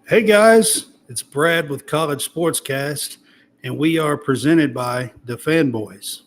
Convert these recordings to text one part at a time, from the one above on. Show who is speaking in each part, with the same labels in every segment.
Speaker 1: Hey guys, it's Brad with College SportsCast, and we are presented by the Fanboys.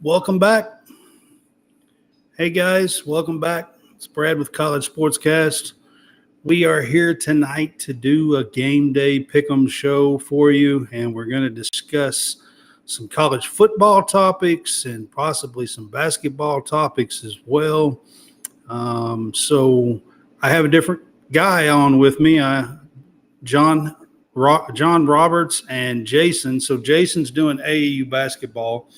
Speaker 1: Welcome back. Hey guys, welcome back. It's Brad with College SportsCast. We are here tonight to do a GameDay Pick'em show for you, and we're going to discuss some college football topics and possibly some basketball topics as well. So I have a different guy on with me, John Roberts and Jason. So Jason's doing AAU basketball.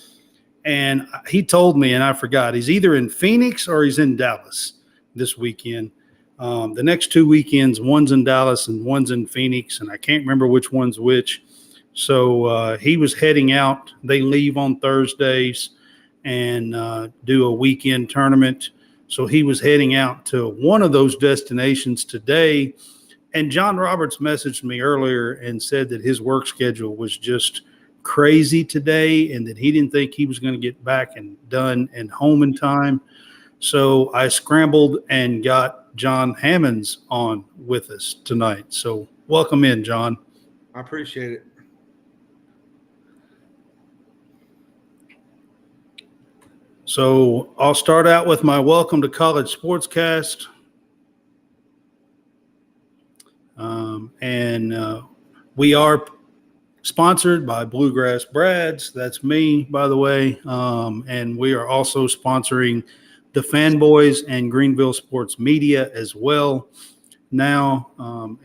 Speaker 1: And he told me, and I forgot, he's either in Phoenix or he's in Dallas this weekend. The next 2 weekends, one's in Dallas and one's in Phoenix, and I can't remember which one's which. So he was heading out. They leave on Thursdays and do a weekend tournament. So he was heading out to one of those destinations today. And John Roberts messaged me earlier and said that his work schedule was just crazy today and that he didn't think he was going to get back and done and home in time. So I scrambled and got John Hammonds on with us tonight. So welcome in, John.
Speaker 2: I appreciate it.
Speaker 1: So I'll start out with my welcome to College SportsCast. We are sponsored by Bluegrass Brads. That's me, by the way. And we are also sponsoring the Fanboys and Greenville Sports Media as well now.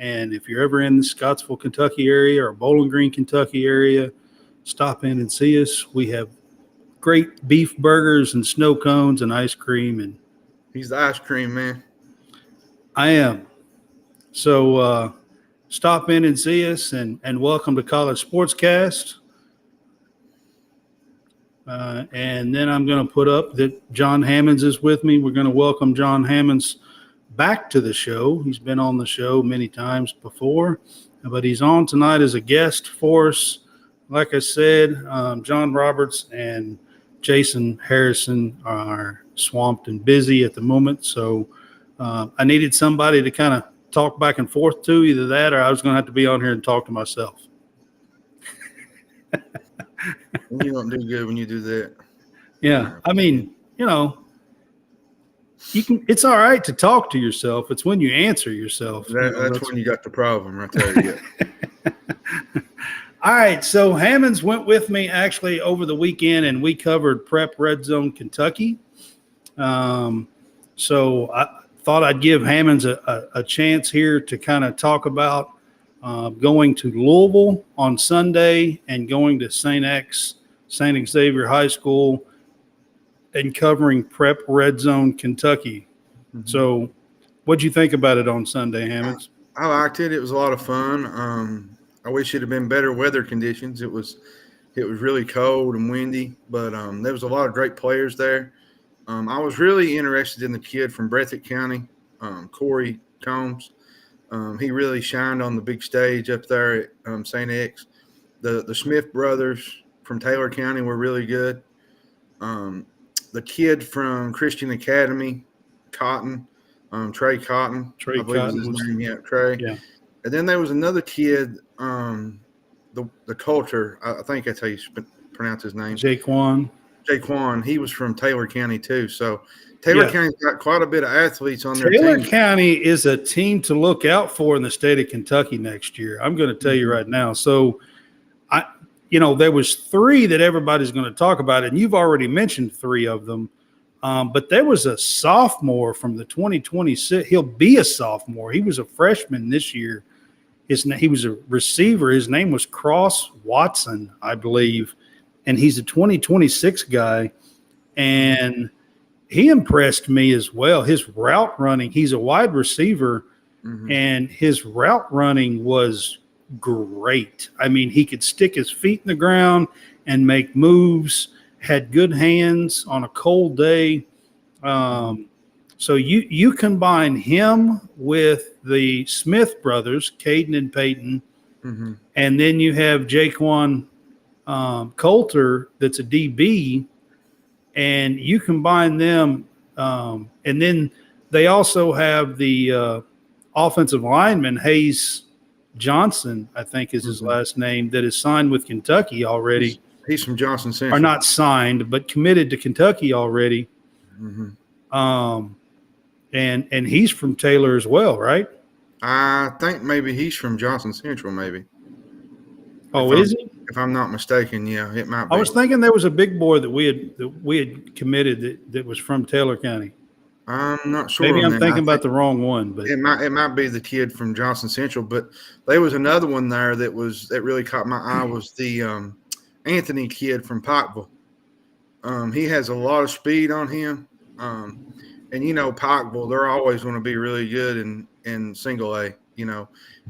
Speaker 1: And if you're ever in the Scottsville, Kentucky area or Bowling Green, Kentucky area, stop in and see us. We have great beef burgers and snow cones and ice cream. And
Speaker 2: he's the ice cream man.
Speaker 1: I am. So, stop in and see us, and welcome to College SportsCast. And then I'm going to put up that John Hammonds is with me. We're going to welcome John Hammonds back to the show. He's been on the show many times before, but he's on tonight as a guest for us. Like I said, John Roberts and Jason Harrison are swamped and busy at the moment, so I needed somebody to kind of talk back and forth to, either that or I was going to have to be on here and talk to myself.
Speaker 2: You don't do good when you do that.
Speaker 1: Yeah. I mean, it's all right to talk to yourself. It's when you answer yourself.
Speaker 2: That's when you got the problem right there. Yeah.
Speaker 1: All right. So Hammonds went with me actually over the weekend, and we covered Prep Red Zone Kentucky. So I thought I'd give Hammonds a chance here to kind of talk about going to Louisville on Sunday and going to St. Xavier High School and covering Prep Red Zone Kentucky. Mm-hmm. So what'd you think about it on Sunday, Hammonds?
Speaker 2: I liked it. It was a lot of fun. I wish it had been better weather conditions. It was really cold and windy, but there was a lot of great players there. I was really interested in the kid from Breathitt County, Corey Combs. He really shined on the big stage up there at St. X. The Smith brothers from Taylor County were really good. The kid from Christian Academy, Cotton, Trey Cotton.
Speaker 1: Trey Cotton was his name.
Speaker 2: Yeah, Trey.
Speaker 1: Yeah.
Speaker 2: And then there was another kid, the Coulter. I think that's how you pronounce his name. Jaquan, he was from Taylor County too. So Taylor County's got quite a bit of athletes on their team.
Speaker 1: Taylor County is a team to look out for in the state of Kentucky next year. I'm going to tell you right now. So there was 3 that everybody's going to talk about, and you've already mentioned 3 of them. But there was a sophomore from the 2026. He'll be a sophomore. He was a freshman this year. He was a receiver. His name was Cross Watson, I believe. and he's a 2026 guy, and he impressed me as well. His route running, he's a wide receiver, and his route running was great. I mean, he could stick his feet in the ground and make moves, had good hands on a cold day. So you combine him with the Smith brothers, Caden and Peyton, and then you have Jaquan Coulter that's a DB, and you combine them, and then they also have the offensive lineman, Hayes Johnson, I think is his last name, that is signed with Kentucky already.
Speaker 2: He's from Johnson Central.
Speaker 1: Or not signed, but committed to Kentucky already. And he's from Taylor as well, right?
Speaker 2: I think maybe he's from Johnson Central, maybe.
Speaker 1: Oh, is he?
Speaker 2: If I'm not mistaken, yeah, it might be.
Speaker 1: I was thinking there was a big boy that we had committed that was from Taylor County.
Speaker 2: I'm not sure.
Speaker 1: Maybe I'm thinking about the wrong one, but
Speaker 2: it might be the kid from Johnson Central. But there was another one there that really caught my eye, was the Anthony kid from Pikeville. He has a lot of speed on him, and Pikeville, they're always going to be really good in single A.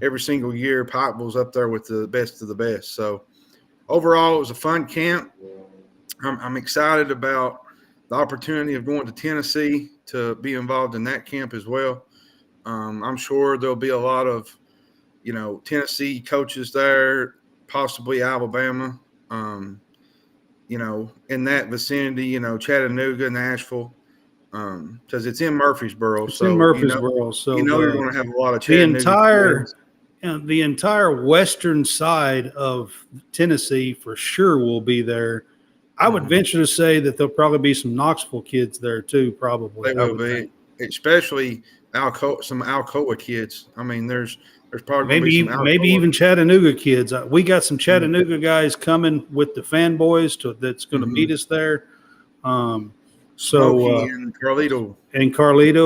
Speaker 2: Every single year Pikeville's up there with the best of the best. So overall, it was a fun camp. I'm excited about the opportunity of going to Tennessee to be involved in that camp as well. I'm sure there'll be a lot of, Tennessee coaches there, possibly Alabama, in that vicinity, Chattanooga, Nashville, because it's in Murfreesboro.
Speaker 1: It's in Murfreesboro. So
Speaker 2: you're going to have a lot of Chattanooga.
Speaker 1: The entire western side of Tennessee for sure will be there. I would venture to say that there'll probably be some Knoxville kids there too, probably.
Speaker 2: They will be, especially some Alcoa kids. I mean, there's probably
Speaker 1: maybe even Chattanooga kids. We got some Chattanooga guys coming with the fanboys that's going to meet us there. And Carlito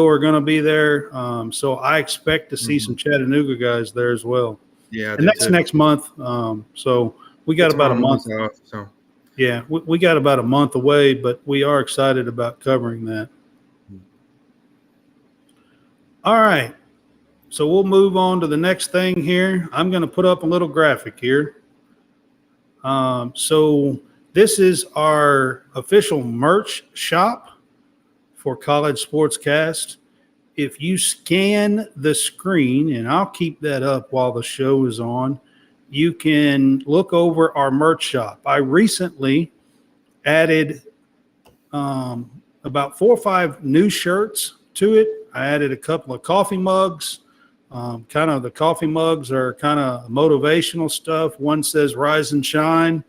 Speaker 1: are going to be there. So I expect to see some Chattanooga guys there as well.
Speaker 2: Yeah,
Speaker 1: and that's next month. So we got about a month.
Speaker 2: So.
Speaker 1: Yeah, we got about a month away, but we are excited about covering that. All right. So we'll move on to the next thing here. I'm going to put up a little graphic here. So this is our official merch shop for College SportsCast. If you scan the screen, and I'll keep that up while the show is on, you can look over our merch shop. I recently added about 4 or 5 new shirts to it. I added a couple of coffee mugs. The coffee mugs are kind of motivational stuff. One says "Rise and Shine,"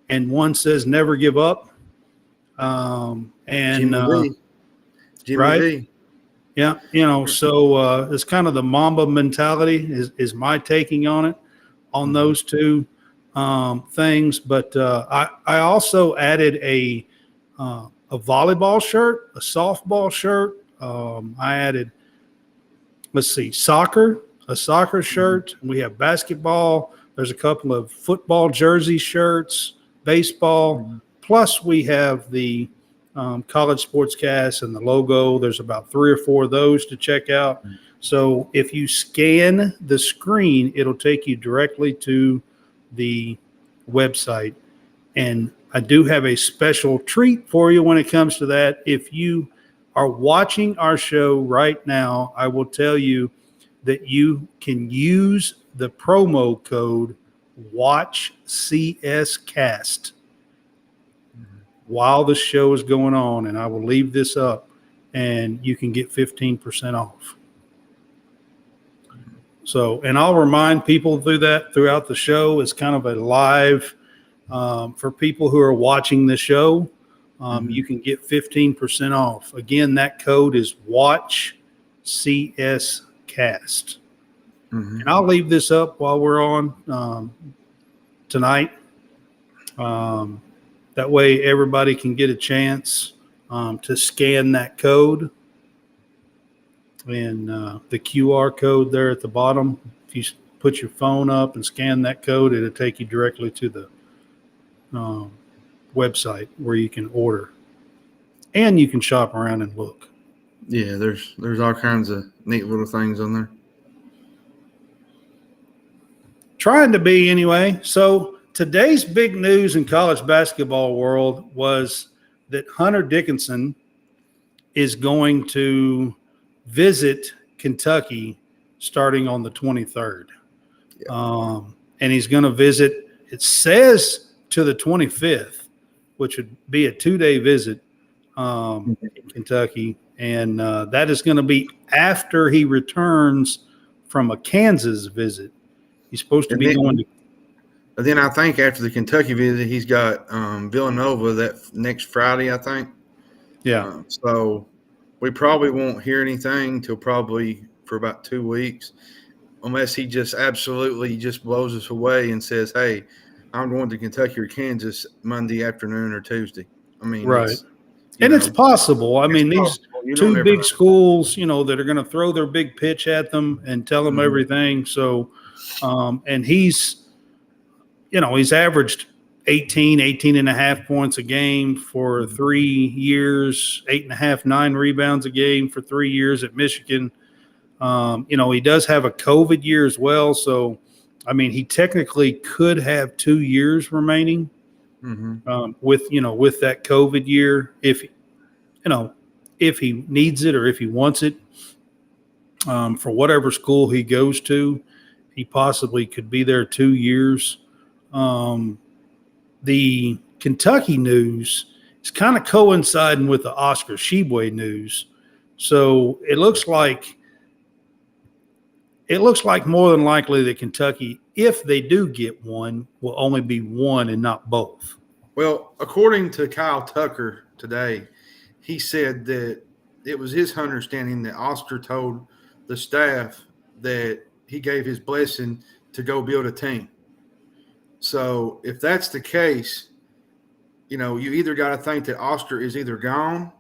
Speaker 1: and one says "Never Give Up."
Speaker 2: Jimmy
Speaker 1: right?
Speaker 2: V.
Speaker 1: Yeah, so it's kind of the Mamba mentality is my taking on it. On those two things, but I also added a volleyball shirt, a softball shirt. I added, a soccer shirt. We have basketball. There's a couple of football jersey shirts, baseball. Plus, we have the College SportsCast and the logo. There's about 3 or 4 of those to check out. So if you scan the screen, it'll take you directly to the website. And I do have a special treat for you when it comes to that. If you are watching our show right now, I will tell you that you can use the promo code WatchCSCast while the show is going on. And I will leave this up, and you can get 15% off. So, and I'll remind people throughout the show. It's kind of a live for people who are watching the show. You can get 15% off. Again, that code is WatchCSCast. And I'll leave this up while we're on tonight. That way everybody can get a chance to scan that code. And the QR code there at the bottom, if you put your phone up and scan that code, it'll take you directly to the website where you can order, and you can shop around and look.
Speaker 2: Yeah, there's all kinds of neat little things on there.
Speaker 1: Trying to be anyway. So today's big news in college basketball world was that Hunter Dickinson is going to visit Kentucky starting on the 23rd. Yeah. And he's going to visit, it says, to the 25th, which would be a 2-day visit in Kentucky. And that is going to be after he returns from a Kansas visit. He's supposed to be going to.
Speaker 2: And then I think after the Kentucky visit, he's got Villanova that next Friday, I think.
Speaker 1: Yeah.
Speaker 2: So we probably won't hear anything till probably for about 2 weeks, unless he just absolutely just blows us away and says, hey, I'm going to Kentucky or Kansas Monday afternoon or Tuesday. I mean,
Speaker 1: right. It's possible. I mean, these two big schools, that are going to throw their big pitch at them and tell them everything. So, and he's averaged 18 and a half points a game for 3 years, 8.5, 9 rebounds a game for 3 years at Michigan. He does have a COVID year as well. So, I mean, he technically could have 2 years remaining with that COVID year if he needs it or if he wants it for whatever school he goes to. He possibly could be there 2 years. The Kentucky news is kind of coinciding with the Oscar Tshiebwe news. So it looks like more than likely that Kentucky, if they do get one, will only be one and not both.
Speaker 2: Well, according to Kyle Tucker today, he said that it was his understanding that Oscar told the staff that he gave his blessing to go build a team. So if that's the case, you either got to think that Oscar is either gone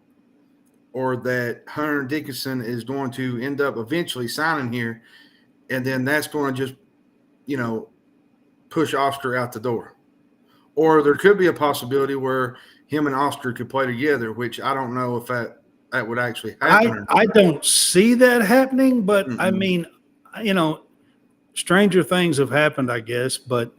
Speaker 2: or that Hunter Dickinson is going to end up eventually signing here, and then that's going to just, push Oscar out the door. Or there could be a possibility where him and Oscar could play together, which I don't know if that would actually happen.
Speaker 1: I don't see that happening, but I mean, stranger things have happened, I guess. But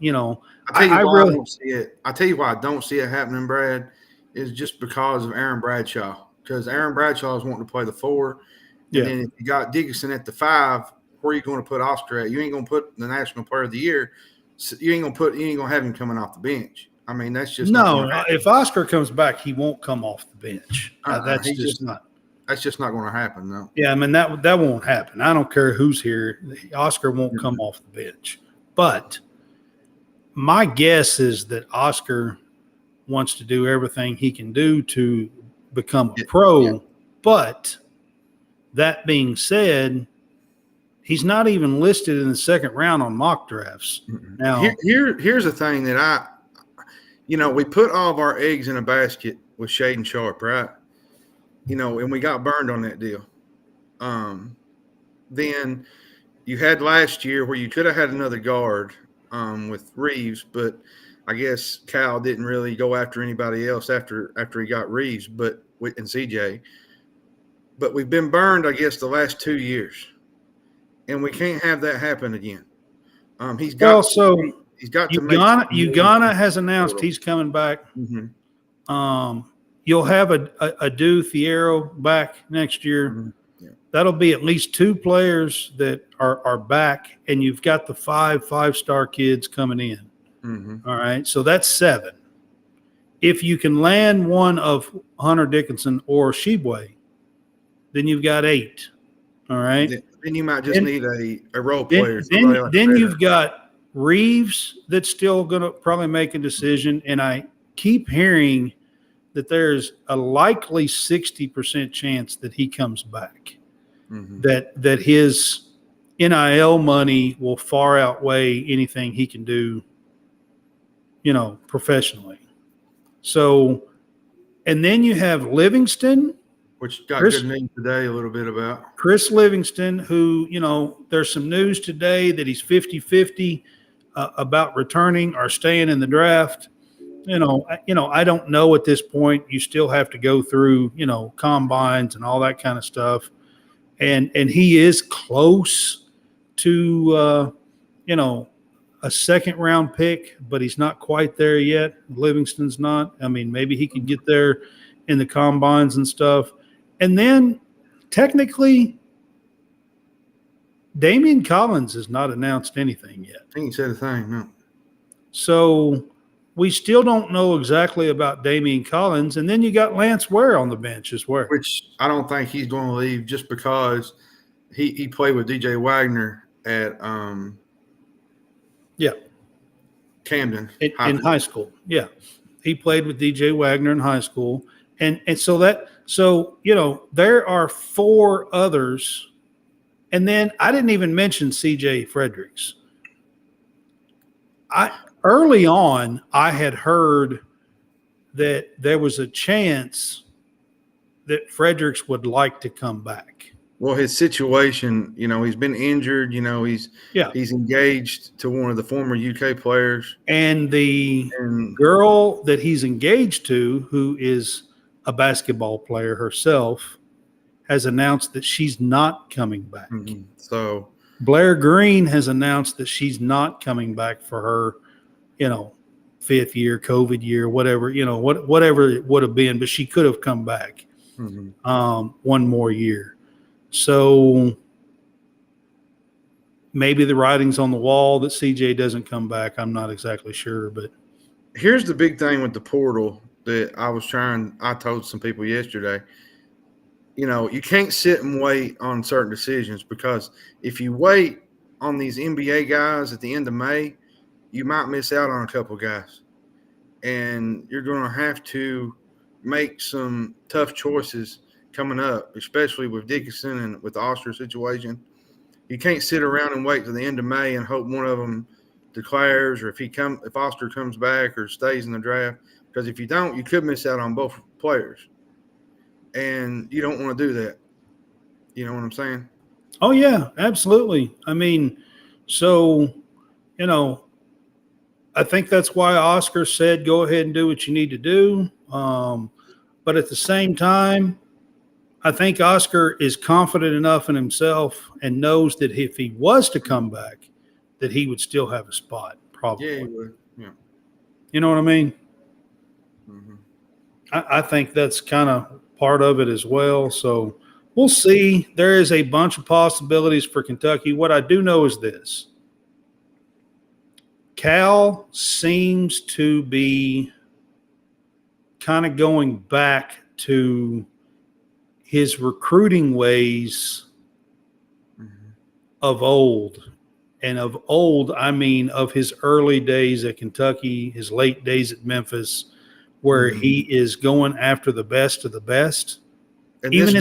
Speaker 1: I really
Speaker 2: don't see it. I tell you why I don't see it happening, Brad, is just because of Aaron Bradshaw. Because Aaron Bradshaw is wanting to play the 4, and then if you got Dickinson at the 5, where are you going to put Oscar at? You ain't going to put the National Player of the Year. So you ain't going to have him coming off the bench. I mean, that's just
Speaker 1: no. If Oscar comes back, he won't come off the bench. That's just not.
Speaker 2: That's just not going to happen, though.
Speaker 1: Yeah, I mean that won't happen. I don't care who's here. Oscar won't come off the bench. But my guess is that Oscar wants to do everything he can do to become a pro. Yeah. But that being said, he's not even listed in the second round on mock drafts. Now,
Speaker 2: here's the thing that we put all of our eggs in a basket with Shaden Sharp, right? And we got burned on that deal. Then you had last year where you could have had another guard with Reeves, but I guess Cal didn't really go after anybody else after he got Reeves, and CJ. But we've been burned, I guess, the last 2 years, and we can't have that happen again. He's got
Speaker 1: Ugana has announced he's coming back. You'll have a Du Fierro back next year. Yeah. That'll be at least 2 players that are back, and you've got the 5-star kids coming in. All right, so that's 7. If you can land one of Hunter Dickinson or Tshiebwe, then you've got 8. All right.
Speaker 2: Then you might just need a role player.
Speaker 1: Then you've got Reeves that's still going to probably make a decision, and I keep hearing that there's a likely 60% chance that he comes back, that his NIL money will far outweigh anything he can do, professionally. So, and then you have Livingston,
Speaker 2: which got good news today a little bit about.
Speaker 1: Chris Livingston, who, there's some news today that he's 50-50 about returning or staying in the draft. I don't know at this point. You still have to go through, combines and all that kind of stuff. And he is close to, a second round pick, but he's not quite there yet. Livingston's not. I mean, maybe he could get there in the combines and stuff. And then technically, Damian Collins has not announced anything yet.
Speaker 2: I think he said a thing, no.
Speaker 1: So we still don't know exactly about Damian Collins. And then you got Lance Ware on the bench as well.
Speaker 2: Which I don't think he's going to leave just because he played with DJ Wagner at Camden.
Speaker 1: In high school. Yeah. He played with DJ Wagner in high school. And so there are 4 others. And then I didn't even mention CJ Fredericks. Early on, I had heard that there was a chance that Fredericks would like to come back.
Speaker 2: Well, his situation, he's been injured. He's engaged to one of the former UK players.
Speaker 1: And the girl that he's engaged to, who is a basketball player herself, has announced that she's not coming back.
Speaker 2: Mm-hmm. So
Speaker 1: Blair Green has announced that she's not coming back for her, 5th year, COVID year, whatever, whatever it would have been, but she could have come back one more year. So maybe the writing's on the wall that CJ doesn't come back. I'm not exactly sure, but
Speaker 2: here's the big thing with the portal that I told some people yesterday. You can't sit and wait on certain decisions, because if you wait on these NBA guys at the end of May, you might miss out on a couple guys. And you're going to have to make some tough choices coming up, especially with Dickinson and with the Oster situation. You can't sit around and wait till the end of May and hope one of them declares, or if Oster comes back or stays in the draft. Because if you don't, you could miss out on both players. And you don't want to do that. You know what I'm saying?
Speaker 1: Oh, yeah, absolutely. I mean, so, I think that's why Oscar said, go ahead and do what you need to do. But at the same time, I think Oscar is confident enough in himself and knows that if he was to come back, that he would still have a spot, probably.
Speaker 2: Yeah, he would. Yeah.
Speaker 1: You know what I mean?
Speaker 2: Mm-hmm.
Speaker 1: I think that's kind of part of it as well. So we'll see. There is a bunch of possibilities for Kentucky. What I do know is this. Cal seems to be kind of going back to his recruiting ways of old. And of old, I mean of his early days at Kentucky, his late days at Memphis, where he is going after the best of the best.
Speaker 2: And even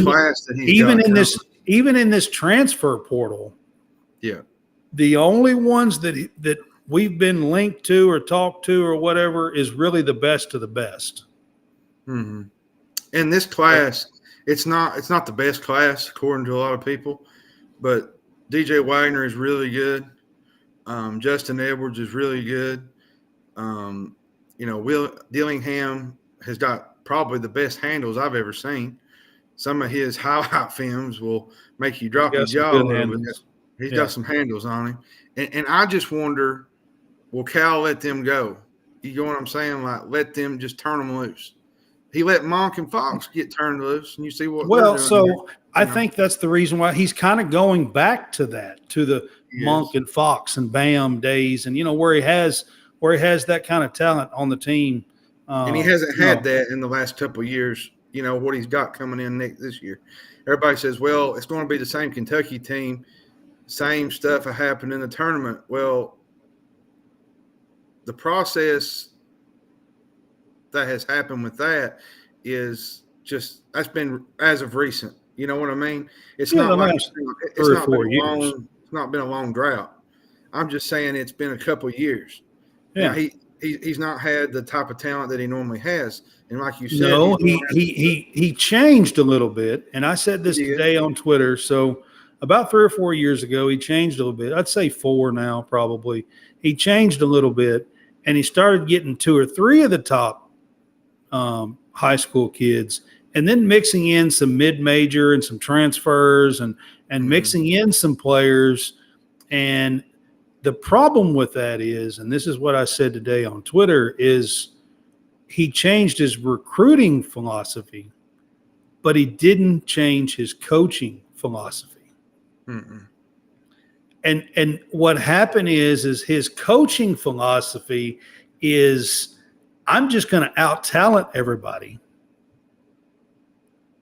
Speaker 1: in this transfer portal,
Speaker 2: yeah,
Speaker 1: the only ones that we've been linked to or talked to or whatever is really the best of the best.
Speaker 2: Mm-hmm. And this class, it's not the best class according to a lot of people, but DJ Wagner is really good. Justin Edwards is really good. Will Dillingham has got probably the best handles I've ever seen. Some of his highlight films will make you drop your jaw a little bit. He's got some handles on him. And I just wonder, will Cal let them go? You know what I'm saying? Like, let them just turn them loose. He let Monk and Fox get turned loose, and you see what they're doing.
Speaker 1: So I think that's the reason why he's kind of going back to that, to the Monk and Fox and Bam days, and where he has that kind of talent on the team.
Speaker 2: And he hasn't had that in the last couple of years. What he's got coming in this year. Everybody says, well, it's going to be the same Kentucky team, same stuff that happened in the tournament. Well, the process that has happened with that is just that's been as of recent. You know what I mean? It's not like it's not 4 years. It's not been a long drought. I'm just saying it's been a couple of years. Yeah, he's not had the type of talent that he normally has. And like you said,
Speaker 1: no, he changed a little bit. And I said this today on Twitter. So about 3 or 4 years ago, he changed a little bit. I'd say 4 now, probably. He changed a little bit. and he started getting 2 or 3 of the top high school kids, and then mixing in some mid-major and some transfers and mixing in some players. And the problem with that is, and this is what I said today on Twitter, is he changed his recruiting philosophy, but he didn't change his coaching philosophy. And what happened is his coaching philosophy is, I'm just going to out-talent everybody,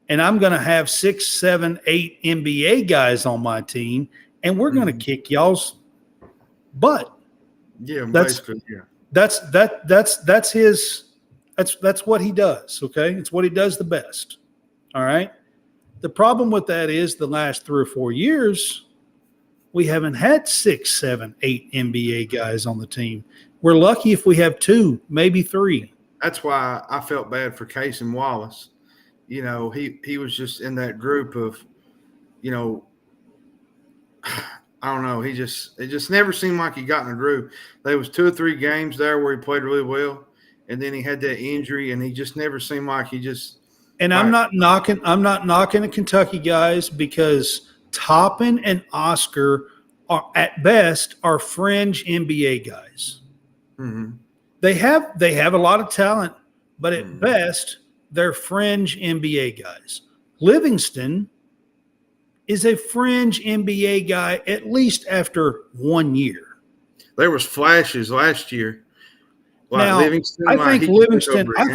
Speaker 1: and I'm going to have 6, 7, 8 NBA guys on my team, and we're going to kick y'all's butt.
Speaker 2: Yeah,
Speaker 1: that's what he does. Okay, it's what he does the best. All right. The problem with that is the last 3 or 4 years, we haven't had 6, 7, 8 NBA guys on the team. We're lucky if we have 2, maybe 3.
Speaker 2: That's why I felt bad for Case and Wallace. You know, he was just in that group of, you know, I don't know. It just never seemed like he got in a groove. There was 2 or 3 games there where he played really well, and then he had that injury, and he just never seemed like he just.
Speaker 1: And I'm not knocking the Kentucky guys, because Toppin and Oscar are at best are fringe NBA guys. They have a lot of talent, but at best they're fringe NBA guys. Livingston is a fringe NBA guy, at least after 1 year.
Speaker 2: There was flashes last year. Like
Speaker 1: now,
Speaker 2: Livingston,
Speaker 1: I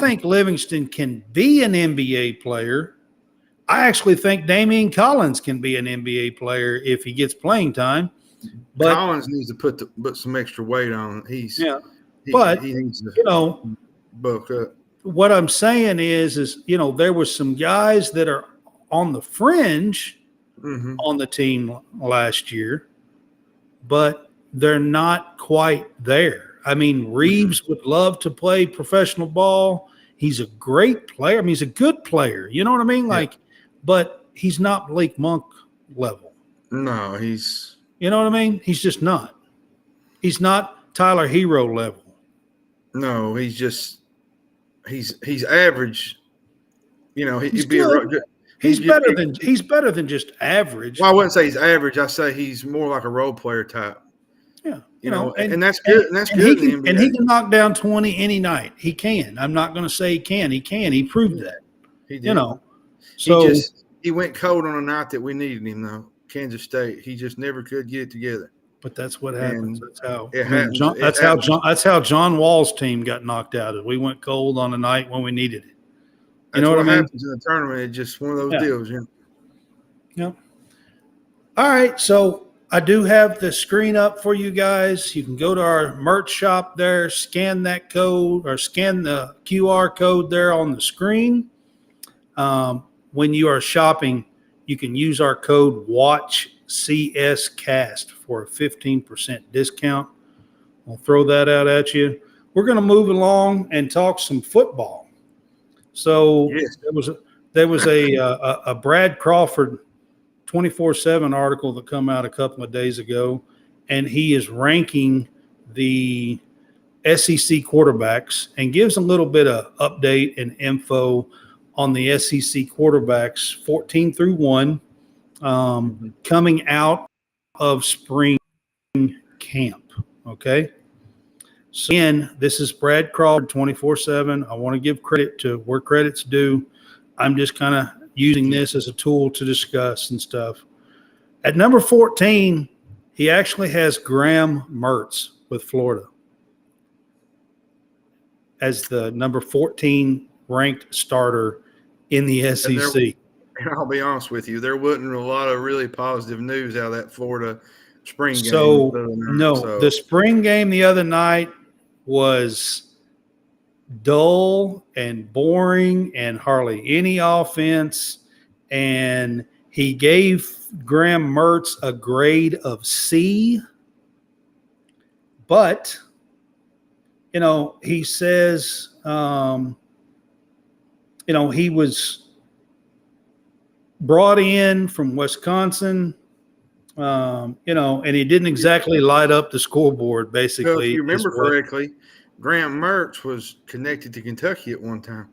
Speaker 1: think Livingston can be an NBA player. I actually think Damian Collins can be an NBA player if he gets playing time. But
Speaker 2: Collins needs to put some extra weight on. He needs to bulk up.
Speaker 1: What I'm saying is there was some guys that are on the fringe on the team last year, but they're not quite there. I mean, Reeves would love to play professional ball. He's a great player. I mean, he's a good player. You know what I mean? But he's not Blake Monk level.
Speaker 2: No, he's.
Speaker 1: You know what I mean? He's just not. He's not Tyler Hero level.
Speaker 2: No, he's just. He's average. You know, he'd be
Speaker 1: good. He's better than just average.
Speaker 2: Well, I wouldn't say he's average. I say he's more like a role player type.
Speaker 1: Yeah,
Speaker 2: you know, and that's good. And that's good.
Speaker 1: And he can knock down 20 any night. He can. I'm not going to say he can. He can. He proved that.
Speaker 2: He did.
Speaker 1: You know, so
Speaker 2: he went cold on a night that we needed him, though. Kansas State. He just never could get it together.
Speaker 1: But that's what happens. That's how.
Speaker 2: That's
Speaker 1: how John Wall's team got knocked out. We went cold on a night when we needed it.
Speaker 2: You know what I mean? Happens in the tournament. It's just one of those deals.
Speaker 1: Yeah. All right. So I do have the screen up for you guys. You can go to our merch shop there, scan that code or scan the QR code there on the screen. When you are shopping, you can use our code WatchCSCast for a 15% discount. I'll throw that out at you. We're going to move along and talk some football. So there was a Brad Crawford 24/7 article that come out a couple of days ago, and he is ranking the SEC quarterbacks and gives a little bit of update and info on the SEC quarterbacks 14 through 1 coming out of spring camp. Okay. So again, this is Brad Crawford 24/7. I want to give credit to where credit's due. I'm just kind of using this as a tool to discuss and stuff. At number 14, he actually has Graham Mertz with Florida as the number 14 ranked starter in the SEC.
Speaker 2: And I'll be honest with you, there wasn't a lot of really positive news out of that Florida spring game.
Speaker 1: The spring game the other night was dull and boring and hardly any offense. And he gave Graham Mertz a grade of C. But, he says, he was brought in from Wisconsin, and he didn't exactly light up the scoreboard, basically.
Speaker 2: So if you remember correctly, Graham Mertz was connected to Kentucky at one time,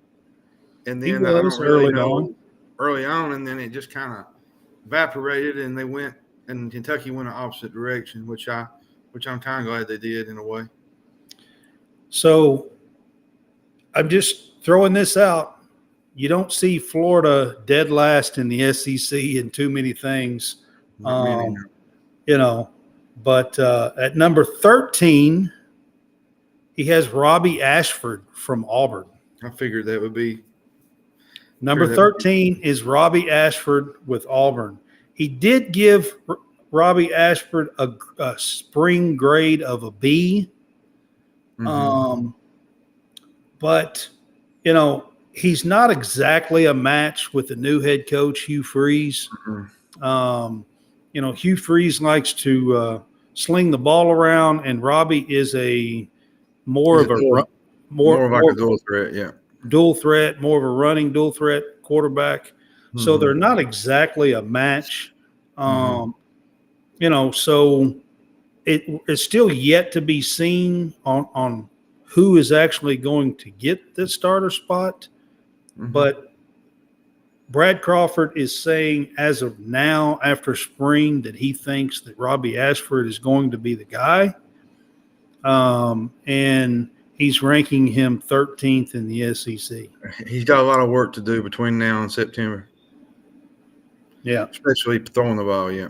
Speaker 2: and
Speaker 1: He
Speaker 2: then I
Speaker 1: was
Speaker 2: don't really
Speaker 1: early
Speaker 2: know
Speaker 1: on.
Speaker 2: early on, and then it just kind of evaporated, and they went, and Kentucky went an opposite direction, which I'm kind of glad they did in a way.
Speaker 1: So I'm just throwing this out. You don't see Florida dead last in the SEC in too many things,
Speaker 2: Not many.
Speaker 1: you know. But at number 13, he has Robbie Ashford from Auburn.
Speaker 2: I figured that would be.
Speaker 1: Number 13 is Robbie Ashford with Auburn. He did give Robbie Ashford a spring grade of a B. But, you know, he's not exactly a match with the new head coach, Hugh Freeze. You know, Hugh Freeze likes to sling the ball around, and Robbie is more of a
Speaker 2: dual threat, yeah.
Speaker 1: Dual threat, more of a running dual threat quarterback. So they're not exactly a match. You know, so it's still yet to be seen on who is actually going to get the starter spot. But Brad Crawford is saying as of now, after spring, that he thinks that Robbie Ashford is going to be the guy. And he's ranking him 13th in the SEC.
Speaker 2: He's got a lot of work to do between now and September.
Speaker 1: Yeah.
Speaker 2: Especially throwing the ball, yeah.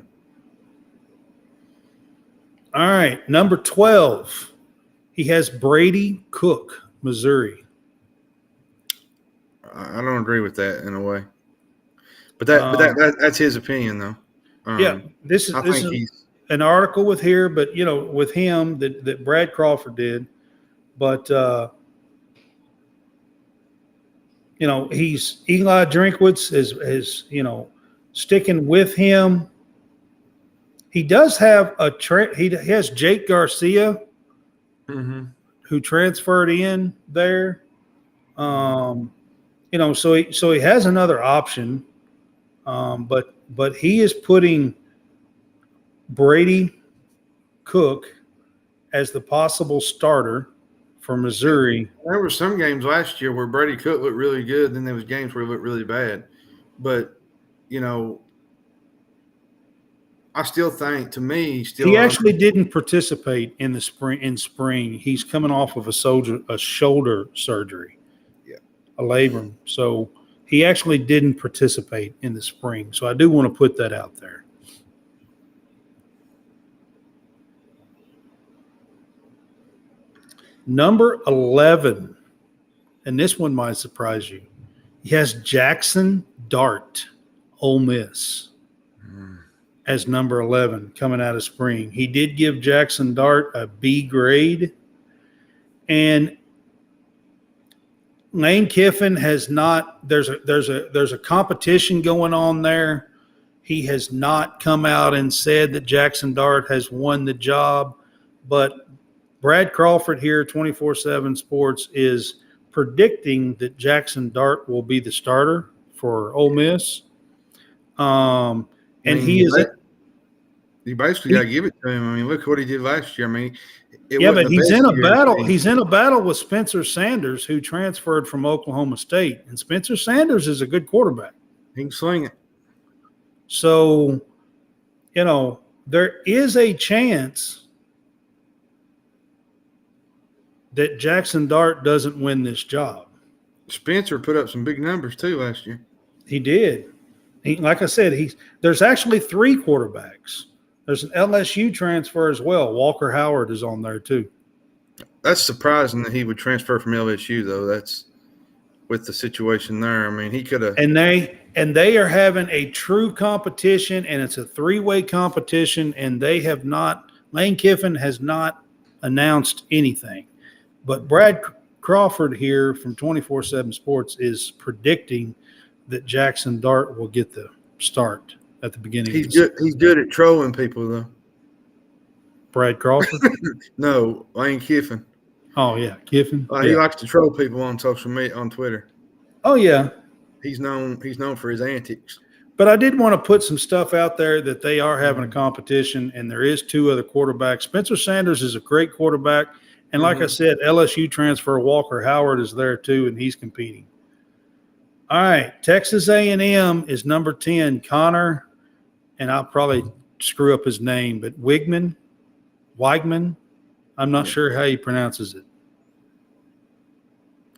Speaker 1: All right. Number 12, he has Brady Cook, Missouri.
Speaker 2: I don't agree with that in a way. But that's his opinion, though.
Speaker 1: Yeah. This is an article with here, but, you know, with him that Brad Crawford did. But, you know, he's Eli Drinkwitz is, you know, sticking with him. He does have he has Jake Garcia, who transferred in there. You know, so he has another option. But he is putting Brady Cook as the possible starter for Missouri.
Speaker 2: There were some games last year where Brady Cook looked really good, then there was games where he looked really bad. But, you know, I still think, to me,
Speaker 1: he actually didn't participate in the spring. He's coming off of a shoulder surgery, a labrum. So he actually didn't participate in the spring. So I do want to put that out there. Number 11, and this one might surprise you. He has Jackson Dart, Ole Miss, as number 11 coming out of spring. He did give Jackson Dart a B grade, and Lane Kiffin has not. There's a competition going on there. He has not come out and said that Jackson Dart has won the job, but Brad Crawford here, 24/7 Sports, is predicting that Jackson Dart will be the starter for Ole Miss. And he is.
Speaker 2: You basically got to give it to him. I mean, look what he did last year. I mean,
Speaker 1: but he's in a battle. He's in a battle with Spencer Sanders, who transferred from Oklahoma State, and Spencer Sanders is a good quarterback.
Speaker 2: He can sling it.
Speaker 1: So, you know, there is a chance that Jackson Dart doesn't win this job.
Speaker 2: Spencer put up some big numbers too last year.
Speaker 1: He did. Like I said, there's actually 3 quarterbacks. There's an LSU transfer as well. Walker Howard is on there too.
Speaker 2: That's surprising that he would transfer from LSU, though. That's with the situation there. I mean, he could have.
Speaker 1: And they are having a true competition, and it's a 3-way competition. And they have not. Lane Kiffin has not announced anything. But Brad Crawford here from 24/7 Sports is predicting that Jackson Dart will get the start at the beginning.
Speaker 2: He's good at trolling people, though.
Speaker 1: Brad Crawford?
Speaker 2: No, Lane Kiffin.
Speaker 1: Oh yeah, Kiffin.
Speaker 2: He likes to troll people on social media, on Twitter.
Speaker 1: Oh yeah,
Speaker 2: he's known for his antics.
Speaker 1: But I did want to put some stuff out there that they are having a competition, and there is 2 other quarterbacks. Spencer Sanders is a great quarterback. And like I said, LSU transfer Walker Howard is there too, and he's competing. All right, Texas A&M is number 10, Connor, and I'll probably screw up his name, but Weigman. I'm not sure how he pronounces it.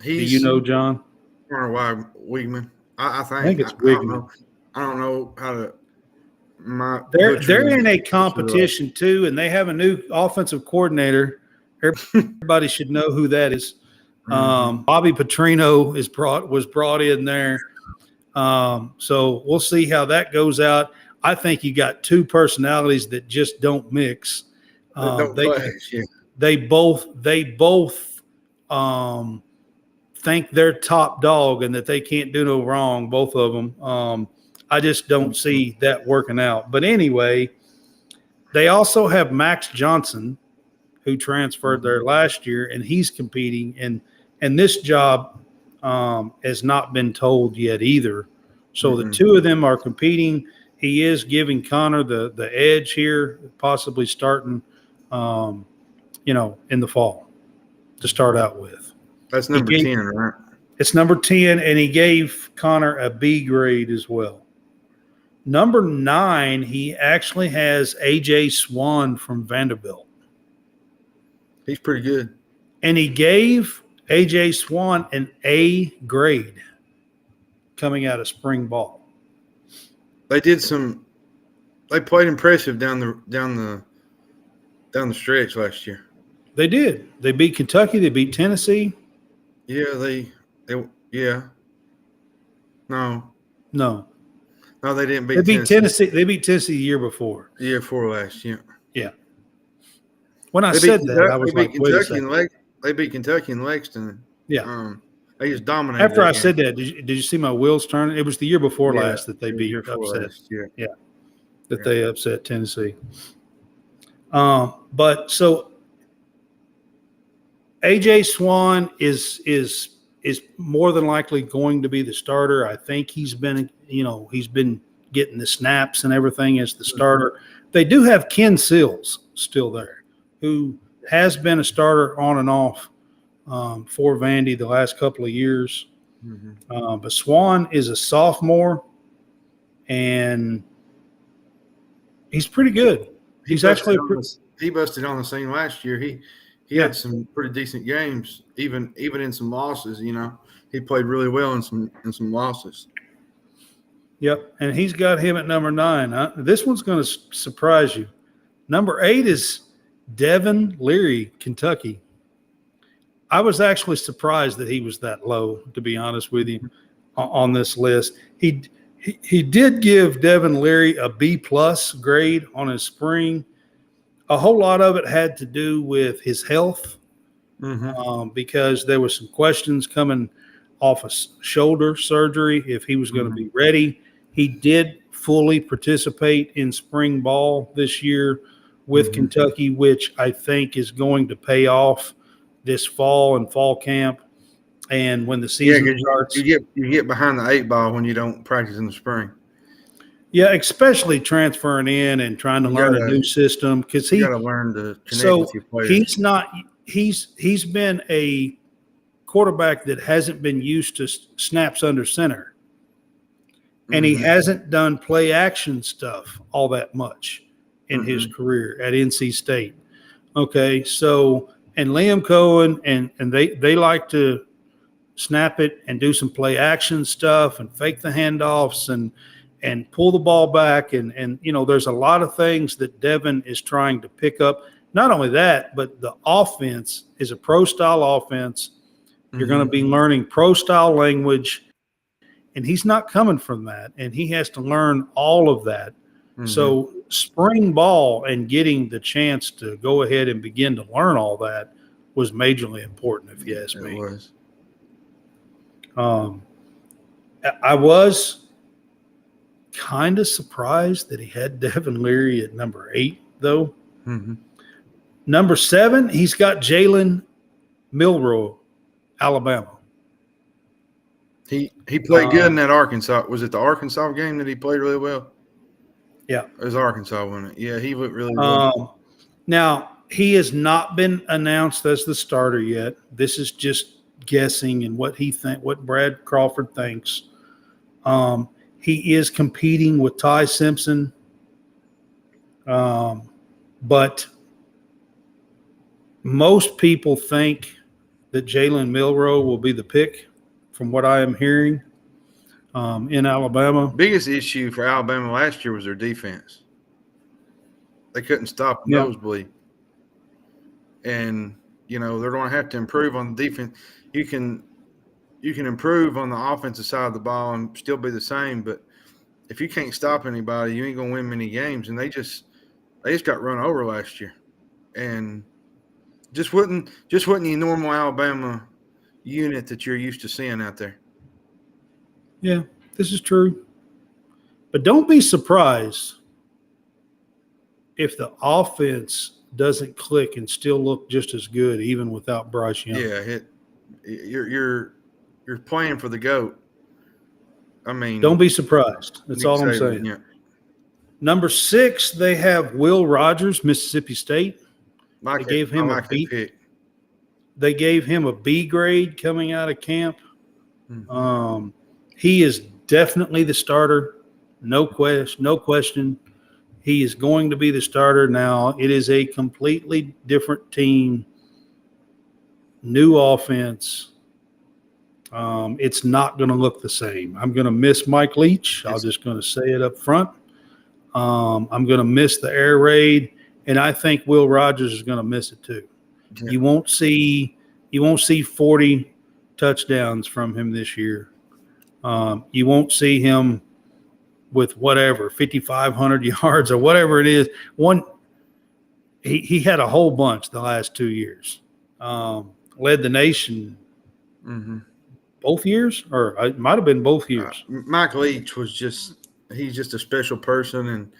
Speaker 1: Do you know, John?
Speaker 2: Connor Weigman. I think
Speaker 1: it's Weigman.
Speaker 2: I don't know how to.
Speaker 1: They're in a competition too, and they have a new offensive coordinator. Everybody should know who that is. Bobby Petrino was brought in there. So we'll see how that goes out. I think you got two personalities that just don't mix. They both think they're top dog and that they can't do no wrong, both of them. I just don't see that working out. But anyway, they also have Max Johnson, who transferred there last year, and he's competing. And this job has not been told yet either. So the two of them are competing. He is giving Connor the edge here, possibly starting, in the fall to start out with.
Speaker 2: That's number 10, right?
Speaker 1: It's number 10, and he gave Connor a B grade as well. Number 9, he actually has A.J. Swan from Vanderbilt.
Speaker 2: He's pretty good.
Speaker 1: And he gave A.J. Swan an A grade coming out of spring ball.
Speaker 2: They played impressive down the stretch last year.
Speaker 1: They did. They beat Kentucky. They beat Tennessee.
Speaker 2: Yeah, No, they didn't beat
Speaker 1: Tennessee. They beat Tennessee the year before.
Speaker 2: The year before last, yeah.
Speaker 1: Yeah. When I said that, I was like, wait a second.
Speaker 2: They beat Kentucky and Lexington.
Speaker 1: Yeah.
Speaker 2: They just dominated.
Speaker 1: After I said that, did you see my wheels turning? It was the year before last that they beat upset. They upset Tennessee. But so A.J. Swan is more than likely going to be the starter. I think he's been getting the snaps and everything as the starter. They do have Ken Sills still there, who has been a starter on and off for Vandy the last couple of years. But Swan is a sophomore, and he's pretty good. He
Speaker 2: busted on the scene last year. He had some pretty decent games, even in some losses. He played really well in some losses.
Speaker 1: Yep, and he's got him at number 9. This one's going to surprise you. Number 8 is Devin Leary, Kentucky. I was actually surprised that he was that low, to be honest with you, on this list. He did give Devin Leary a B+ grade on his spring. A whole lot of it had to do with his health, because there was some questions coming off of shoulder surgery if he was going to be ready. He did fully participate in spring ball this year with Kentucky, which I think is going to pay off this fall and fall camp. And when the season starts,
Speaker 2: you get behind the 8 ball when you don't practice in the spring.
Speaker 1: Yeah, especially transferring in and trying to learn a new system, because
Speaker 2: you got to learn to connect with your players.
Speaker 1: He's been a quarterback that hasn't been used to snaps under center, and he hasn't done play action stuff all that much in his career at NC State. Okay, so and Liam Cohen and they like to snap it and do some play action stuff and fake the handoffs and pull the ball back. And there's a lot of things that Devin is trying to pick up. Not only that, but the offense is a pro-style offense. You're going to be learning pro-style language, and he's not coming from that, and he has to learn all of that. So spring ball and getting the chance to go ahead and begin to learn all that was majorly important, if you ask me.
Speaker 2: It
Speaker 1: was. I was kind of surprised that he had Devin Leary at number 8, though. Number 7, he's got Jalen Milroe, Alabama.
Speaker 2: He played good in that Arkansas. Was it the Arkansas game that he played really well?
Speaker 1: Yeah.
Speaker 2: It was Arkansas, wasn't it? Yeah, he looked really good.
Speaker 1: Now, He has not been announced as the starter yet. This is just guessing and what Brad Crawford thinks. He is competing with Ty Simpson, but most people think that Jalen Milroe will be the pick, from what I am hearing, in Alabama.
Speaker 2: Biggest issue for Alabama last year was their defense. They couldn't stop a
Speaker 1: Yeah.
Speaker 2: nosebleed. And, they're going to have to improve on the defense. You can improve on the offensive side of the ball and still be the same, but if you can't stop anybody, you ain't going to win many games. And they just got run over last year. And just wasn't your normal Alabama unit that you're used to seeing out there.
Speaker 1: Yeah, this is true. But don't be surprised if the offense doesn't click and still look just as good even without Bryce Young.
Speaker 2: Yeah, you're playing for the GOAT. I mean,
Speaker 1: Don't be surprised. That's all I'm saying.
Speaker 2: Yeah.
Speaker 1: Number 6, they have Will Rogers, Mississippi State. They gave him a B.
Speaker 2: Pick.
Speaker 1: They gave him a B grade coming out of camp. Mm-hmm. He is definitely the starter. No question. He is going to be the starter now. It is a completely different team, new offense. It's not going to look the same. I'm going to miss Mike Leach. I'm just going to say it up front. I'm going to miss the air raid, and I think Will Rogers is going to miss it too. Yeah. You won't see 40 touchdowns from him this year. You won't see him with 5,500 yards or whatever it is. He had a whole bunch the last 2 years. Led the nation both years, or it might have been both years.
Speaker 2: Mike Leach he's just a special person, and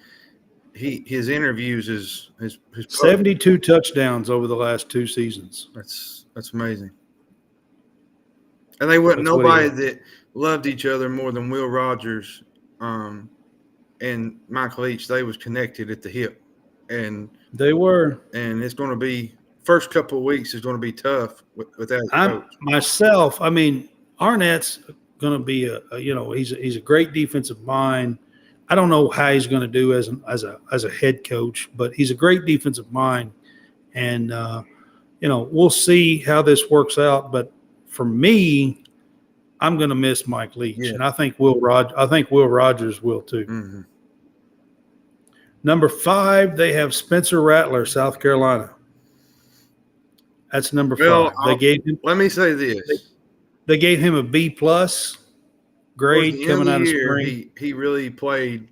Speaker 2: his interviews his
Speaker 1: 72 touchdowns over the last 2 seasons.
Speaker 2: That's amazing. And they wasn't nobody that loved each other more than Will Rogers and Mike Leach. They was connected at the hip, and
Speaker 1: they were.
Speaker 2: And it's going to be first couple of weeks is going to be tough without coach.
Speaker 1: Myself. I mean, Arnett's going to be he's a great defensive mind. I don't know how he's going to do as a head coach, but he's a great defensive mind, and we'll see how this works out. But for me, I'm going to miss Mike Leach, and I think Will Rogers will too. Mm-hmm. Number 5, they have Spencer Rattler, South Carolina. That's number 5.
Speaker 2: Let me say this:
Speaker 1: they gave him a B+ grade coming out of spring.
Speaker 2: He really played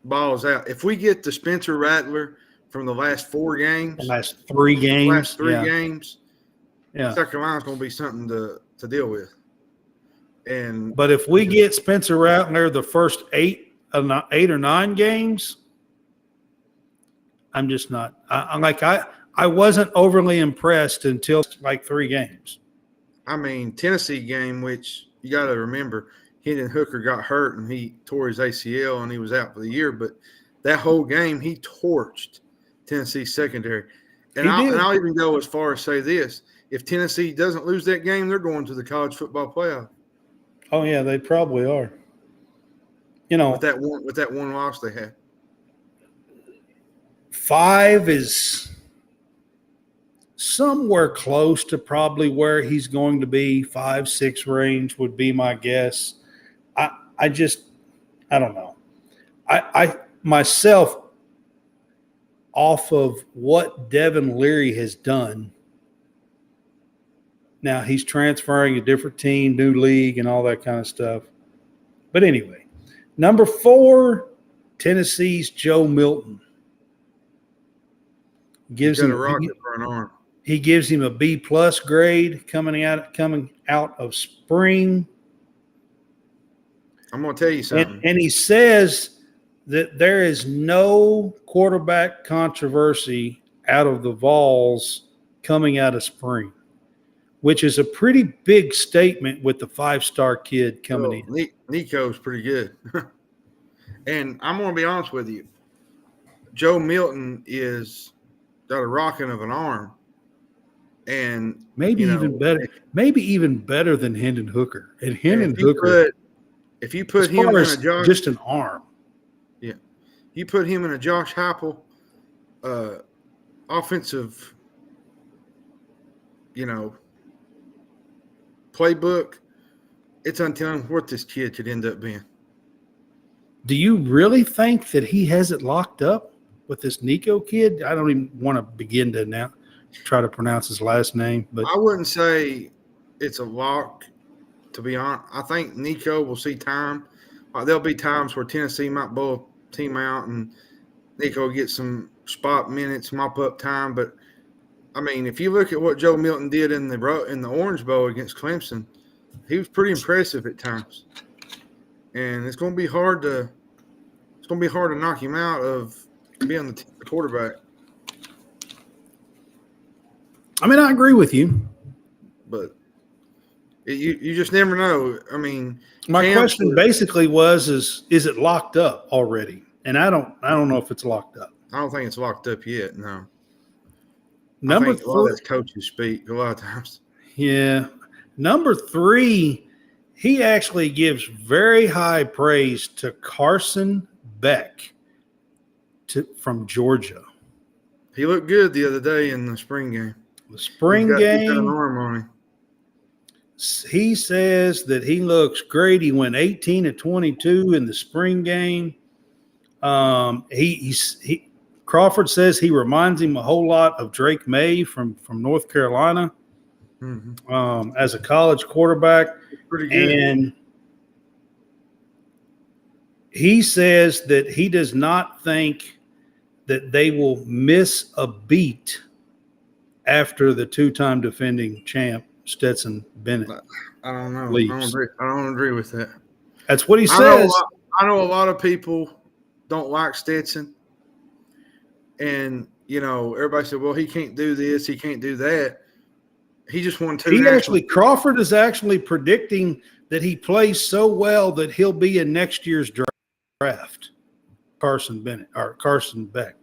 Speaker 2: balls out. If we get the Spencer Rattler from the last 4 games,
Speaker 1: the last 3 games,
Speaker 2: games, South Carolina's going to be something to deal with.
Speaker 1: But if we get Spencer Rattler the first 8 or 9 games, I'm just not. I wasn't overly impressed until like 3 games.
Speaker 2: I mean, Tennessee game, which you got to remember, Hendon Hooker got hurt and he tore his ACL and he was out for the year. But that whole game, he torched Tennessee's secondary. And I'll even go as far as say this: if Tennessee doesn't lose that game, they're going to the college football playoff.
Speaker 1: Oh yeah, they probably are.
Speaker 2: With that one loss they had.
Speaker 1: 5 is somewhere close to probably where he's going to be. 5-6 range would be my guess. I don't know. I myself, off of what Devin Leary has done. Now he's transferring a different team, new league, and all that kind of stuff. But anyway, number 4, Tennessee's Joe Milton. Gives him a rocket for an arm. He gives him a B+ grade coming out of spring.
Speaker 2: I'm going to tell you something.
Speaker 1: And he says that there is no quarterback controversy out of the Vols coming out of spring, which is a pretty big statement with the 5-star kid coming in.
Speaker 2: Nico's pretty good. And I'm going to be honest with you. Joe Milton is got a rocking of an arm. And
Speaker 1: maybe even better than Hendon Hooker. And Hendon Hooker,
Speaker 2: if you put him in a Josh,
Speaker 1: just an arm.
Speaker 2: Yeah. You put him in a Josh Heupel offensive, playbook, it's untelling what this kid could end up being.
Speaker 1: Do you really think that he has it locked up with this Nico kid? I don't even want to begin to try to pronounce his last name. But
Speaker 2: I wouldn't say it's a lock, to be honest. I think Nico will see time. There'll be times where Tennessee might blow a team out and Nico will get some spot minutes, mop up time. But, I mean, if you look at what Joe Milton did in the Orange Bowl against Clemson, he was pretty impressive at times. And it's going to be hard to knock him out of being the quarterback.
Speaker 1: I mean, I agree with you,
Speaker 2: but you just never know. I mean,
Speaker 1: my question basically is it locked up already? And I don't know if it's locked up.
Speaker 2: I don't think it's locked up yet. No.
Speaker 1: Number 3,
Speaker 2: a lot of coaches speak a lot of times.
Speaker 1: Yeah. Number 3, he actually gives very high praise to Carson Beck from Georgia.
Speaker 2: He looked good the other day in the spring game.
Speaker 1: The spring game.
Speaker 2: He's got an arm on him.
Speaker 1: He says that he looks great. He went 18 of 22 in the spring game. Crawford says he reminds him a whole lot of Drake May from North Carolina as a college quarterback.
Speaker 2: Pretty good.
Speaker 1: And he says that he does not think that they will miss a beat after the 2-time defending champ Stetson Bennett.
Speaker 2: I don't know.
Speaker 1: Leaves.
Speaker 2: I don't agree with that.
Speaker 1: That's what he says.
Speaker 2: I know a lot of people don't like Stetson. And, everybody said, well, he can't do this, he can't do that. He just won 2.
Speaker 1: Crawford is actually predicting that he plays so well that he'll be in next year's draft. Carson Beck.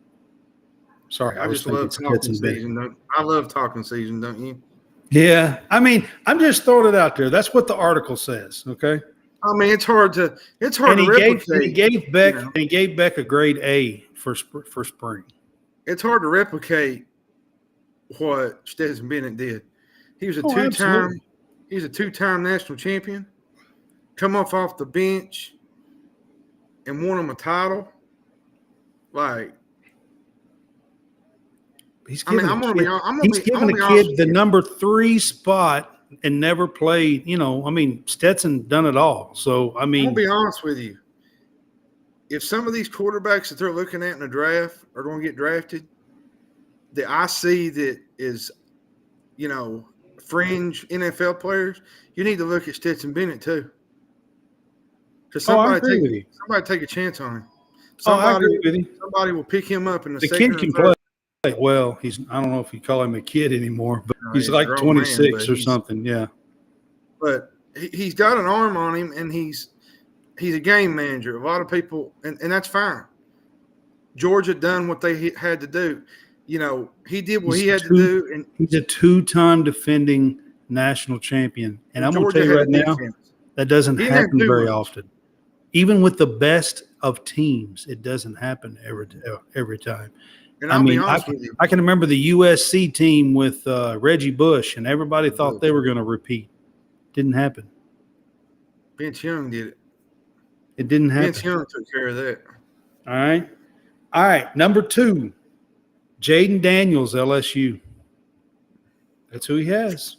Speaker 1: Sorry,
Speaker 2: I just love talking season. I love talking season, don't you?
Speaker 1: Yeah. I mean, I'm just throwing it out there. That's what the article says. Okay.
Speaker 2: I mean, it's hard to replicate.
Speaker 1: And he gave Beck a grade A for spring.
Speaker 2: It's hard to replicate what Stetson Bennett did. He was a two-time national champion. Come off the bench and won him a title. Like,
Speaker 1: he's giving a kid the number 3 spot and never played. Stetson done it all. So I mean,
Speaker 2: I'm gonna be honest with you. If some of these quarterbacks that they're looking at in the draft are going to get drafted, that I see that is, fringe NFL players, you need to look at Stetson Bennett too. Because somebody take a chance on him.
Speaker 1: I agree with you.
Speaker 2: Somebody will pick him up in the second.
Speaker 1: The kid can play. Well, I don't know if you call him a kid anymore, but he's like 26 or something. Yeah.
Speaker 2: But he's got an arm on him, and he's a game manager. A lot of people, and that's fine. Georgia done what they had to do. He did what he had to do. And
Speaker 1: he's a 2-time defending national champion. And I'm going to tell you right now, that doesn't happen very often. Even with the best of teams, it doesn't happen every time.
Speaker 2: And I'll be honest with you.
Speaker 1: I can remember the USC team with Reggie Bush, and everybody thought they were going to repeat. Didn't happen.
Speaker 2: Vince Young did it.
Speaker 1: It didn't happen.
Speaker 2: Vince Young took care of that.
Speaker 1: All right. Number 2, Jaden Daniels, LSU. That's who he has.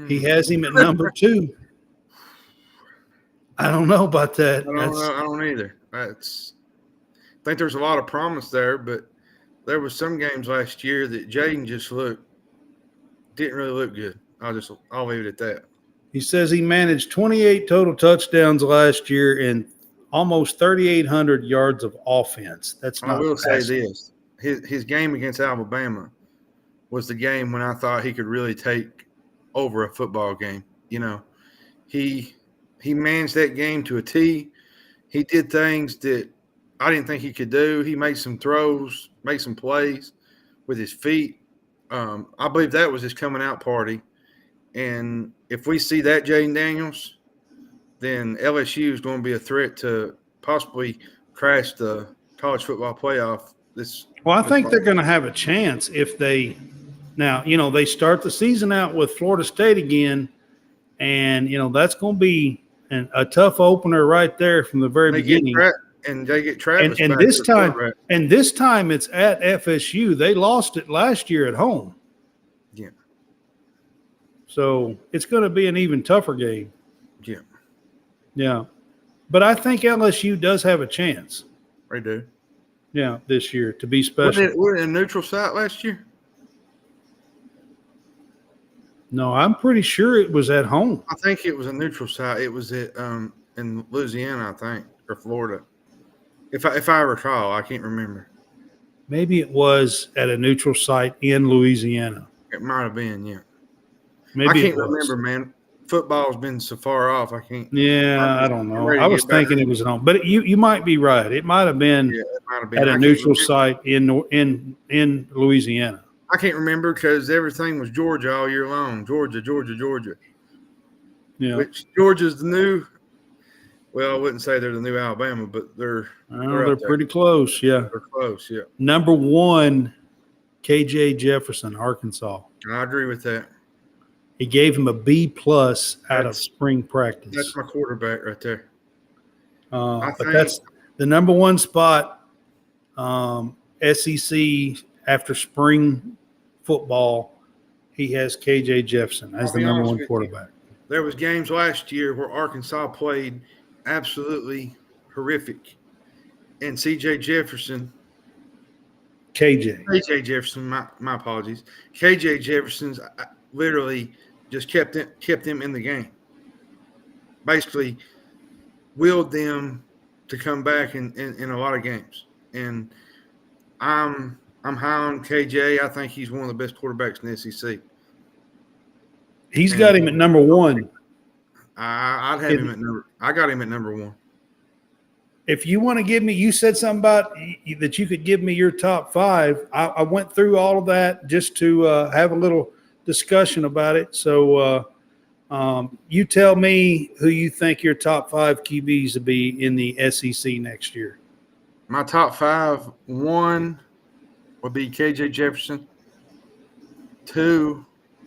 Speaker 1: He has him at number 2. I don't know about that.
Speaker 2: I don't either. I think there's a lot of promise there, but there was some games last year that Jaden just didn't really look good. I'll leave it at that.
Speaker 1: He says he managed 28 total touchdowns last year and almost 3,800 yards of offense. That's not.
Speaker 2: I will say this: his game against Alabama was the game when I thought he could really take over a football game. He managed that game to a T. He did things that I didn't think he could do. He made some throws, made some plays with his feet. I believe that was his coming out party. And if we see that Jaden Daniels, then LSU is going to be a threat to possibly crash the college football playoff.
Speaker 1: I think they're going to have a chance if they start the season out with Florida State again, and that's going to be a tough opener right there from the very beginning.
Speaker 2: They get Travis
Speaker 1: and this time it's at FSU. They lost it last year at home.
Speaker 2: Yeah.
Speaker 1: So it's going to be an even tougher game.
Speaker 2: Yeah.
Speaker 1: Yeah. But I think LSU does have a chance.
Speaker 2: They do.
Speaker 1: Yeah, this year to be special.
Speaker 2: Were it a neutral site last year?
Speaker 1: No, I'm pretty sure it was at home.
Speaker 2: I think it was a neutral site. It was at in Louisiana, I think, or Florida. If I recall, I can't remember.
Speaker 1: Maybe it was at a neutral site in Louisiana.
Speaker 2: It might have been, yeah.
Speaker 1: Maybe
Speaker 2: I can't remember, man. Football's been so far off. I can't.
Speaker 1: Yeah, I don't know. I was thinking it was at home, but you might be right. It might have been, at a neutral site in Louisiana.
Speaker 2: I can't remember because everything was Georgia all year long. Georgia.
Speaker 1: Yeah.
Speaker 2: Which Georgia's the new. Well, I wouldn't say they're the new Alabama, but they're
Speaker 1: pretty close. Yeah,
Speaker 2: they're close. Yeah.
Speaker 1: Number 1, KJ Jefferson, Arkansas.
Speaker 2: I agree with that.
Speaker 1: He gave him a B+ out of spring practice.
Speaker 2: That's my quarterback right there.
Speaker 1: But that's the number 1 spot. SEC after spring football, he has KJ Jefferson as the number 1 quarterback.
Speaker 2: There was games last year where Arkansas played absolutely horrific, and KJ Jefferson. My apologies. KJ Jefferson's literally just kept them in the game. Basically, willed them to come back in a lot of games. And I'm high on KJ. I think he's one of the best quarterbacks in the SEC.
Speaker 1: He's got him at number 1.
Speaker 2: I'd have him at number. I got him at number 1.
Speaker 1: If you want to give me, you said something about that you could give me your top 5. I went through all of that just to have a little discussion about it. So you tell me who you think your top 5 QBs will be in the SEC next year.
Speaker 2: My top 5, 1 would be KJ Jefferson. 2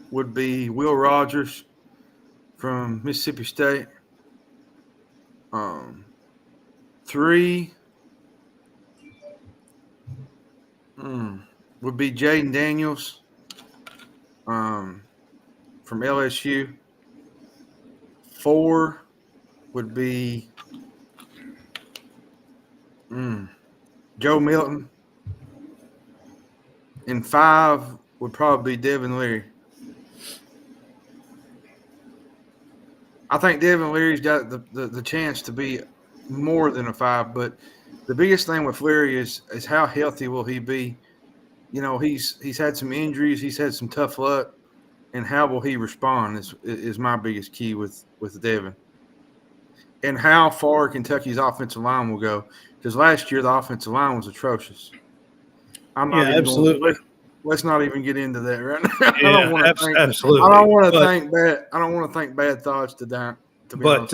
Speaker 2: would be Will Rogers from Mississippi State. 3 would be Jaden Daniels from LSU. 4 would be Joe Milton. And 5 would probably be Devin Leary. I think Devin Leary's got the chance to be more than a 5, but the biggest thing with Leary is how healthy will he be? He's had some injuries, he's had some tough luck, and how will he respond is my biggest key with Devin. And how far Kentucky's offensive line will go, because last year the offensive line was atrocious.
Speaker 1: Absolutely.
Speaker 2: Let's not even get into that right now.
Speaker 1: Absolutely.
Speaker 2: I don't want to think bad thoughts to that.
Speaker 1: But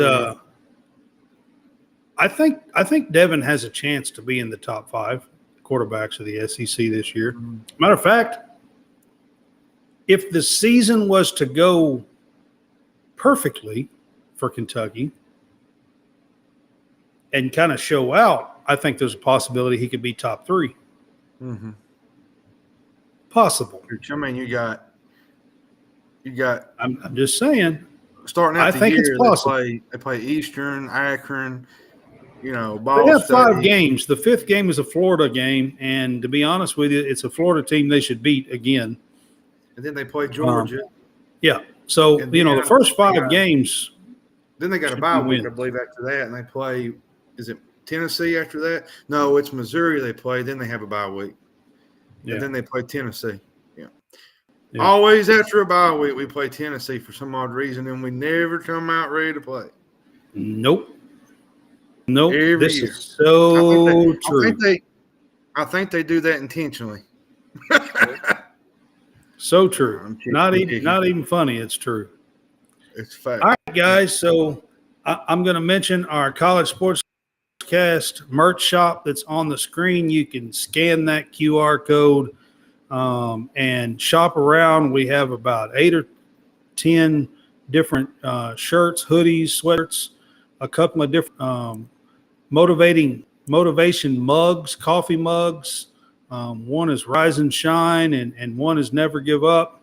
Speaker 1: I think Devin has a chance to be in the top 5 quarterbacks of the SEC this year. Matter of fact, if the season was to go perfectly for Kentucky and kind of show out, I think there's a possibility he could be top 3.
Speaker 2: Mm-hmm.
Speaker 1: Possible.
Speaker 2: I mean, you got.
Speaker 1: I'm just saying.
Speaker 2: Starting out
Speaker 1: the year, it's possible.
Speaker 2: They play Eastern, Akron, Ball
Speaker 1: They have
Speaker 2: State.
Speaker 1: 5 games. The 5th game is a Florida game, and to be honest with you, it's a Florida team they should beat again.
Speaker 2: And then they play Georgia.
Speaker 1: Yeah. So, the first 5 games.
Speaker 2: Then they got a bye week, I believe, after that, and they play – is it Tennessee after that? No, it's Missouri they play. Then they have a bye week.
Speaker 1: Yeah.
Speaker 2: And then they play Tennessee. Yeah. Always after a bye week, we play Tennessee for some odd reason, and we never come out ready to play.
Speaker 1: Nope. Nope.
Speaker 2: Every
Speaker 1: This
Speaker 2: year.
Speaker 1: is so
Speaker 2: I
Speaker 1: true.
Speaker 2: think they do that intentionally.
Speaker 1: So true.
Speaker 2: I'm
Speaker 1: Not
Speaker 2: kidding.
Speaker 1: even funny. It's true.
Speaker 2: It's fact.
Speaker 1: All right, guys. So I'm going to mention our college sports cast merch shop that's on the screen. You can scan that QR code and shop around. We have about 8 or 10 different shirts, hoodies, sweaters, a couple of different motivation mugs, coffee mugs. One is Rise and Shine, and one is Never Give Up.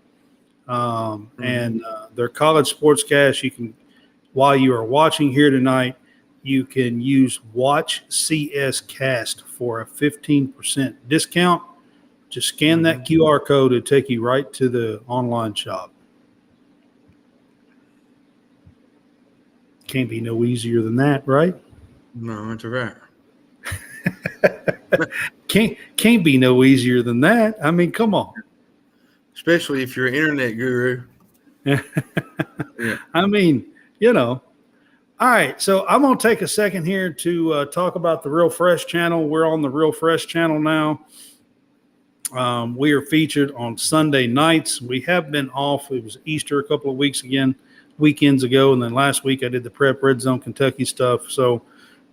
Speaker 1: And their college sportscast, you can, while you are watching here tonight, you can use Watch CS Cast for a 15% discount. Just scan that QR code to take you right to the online shop. Can't be no easier than that, right?
Speaker 2: No, it's a wrap.
Speaker 1: Can't be no easier than that. I mean, come on.
Speaker 2: Especially if you're an internet guru. Yeah.
Speaker 1: I mean, you know. All right, so I'm going to take a second here to talk about the Real Fresh channel. We're on the Real Fresh channel now. We are featured on Sunday nights. We have been off. It was Easter a couple of weekends ago, and then last week I did the Prep Red Zone Kentucky stuff. So,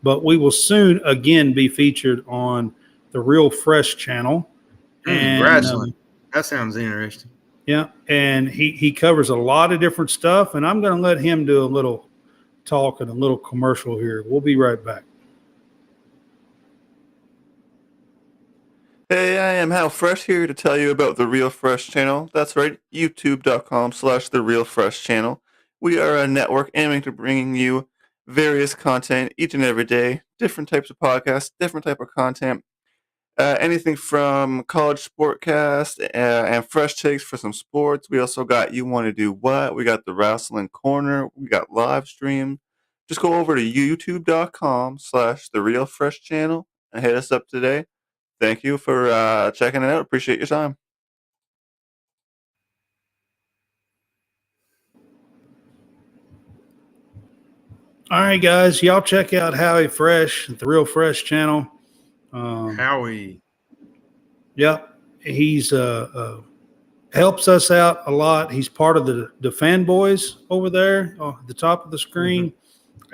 Speaker 1: but we will soon again be featured on the Real Fresh channel. And
Speaker 2: wrestling. That sounds interesting.
Speaker 1: Yeah, and he covers a lot of different stuff, and I'm going to let him do a little talk and a little commercial here. We'll be right back.
Speaker 3: Hey, I am Hal Fresh here to tell you about the Real Fresh channel. That's right, youtube.com/the Real Fresh channel. We are a network aiming to bringing you various content each and every day, different types of podcasts, different type of content, anything from college sportcast and fresh takes for some sports. We also got You Want to Do What? We got the Wrestling Corner. We got live stream. Just go over to youtube.com/the Real Fresh channel and hit us up today. Thank you for checking it out. Appreciate your time.
Speaker 1: All right, guys, y'all check out Howie Fresh, the Real Fresh channel.
Speaker 2: Howie.
Speaker 1: Yep, he's helps us out a lot. He's part of the fanboys over there at the top of the screen,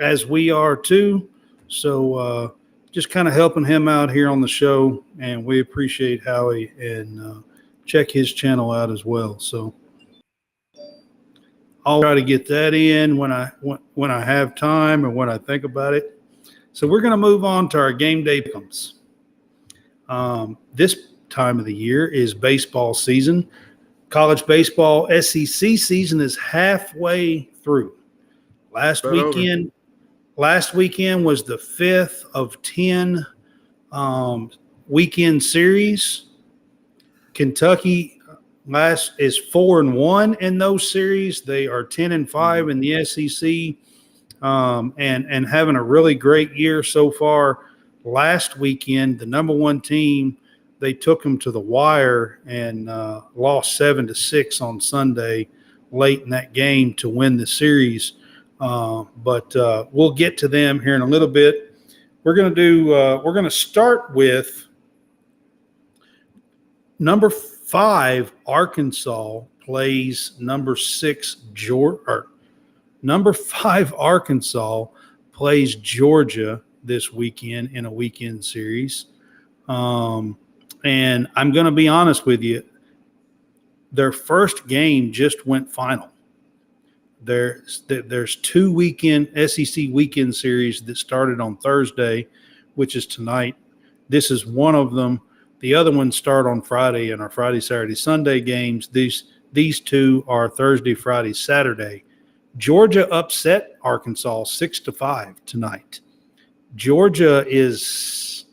Speaker 1: as we are too. So just kind of helping him out here on the show, and we appreciate Howie, and check his channel out as well. So I'll try to get that in when I have time and when I think about it. So we're going to move on to our game day pick'ems. This time of the year is baseball season. College baseball SEC season is halfway through. Last weekend was the 5th of 10 weekend series. Kentucky is 4-1 in those series. They are 10-5 in the SEC, and having a really great year so far. Last weekend, the number one team, they took them to the wire and lost 7-6 on Sunday late in that game to win the series. But we'll get to them here in a little bit. We're going to start with number 5, Arkansas plays number 6, number 5, Arkansas plays Georgia this weekend in a weekend series. And I'm going to be honest with you, their first game just went final. There's 2 SEC weekend series that started on Thursday, which is tonight. This is one of them. The other ones start on Friday and are Friday, Saturday, Sunday games. These 2 are Thursday, Friday, Saturday. Georgia upset Arkansas 6-5 tonight. Georgia is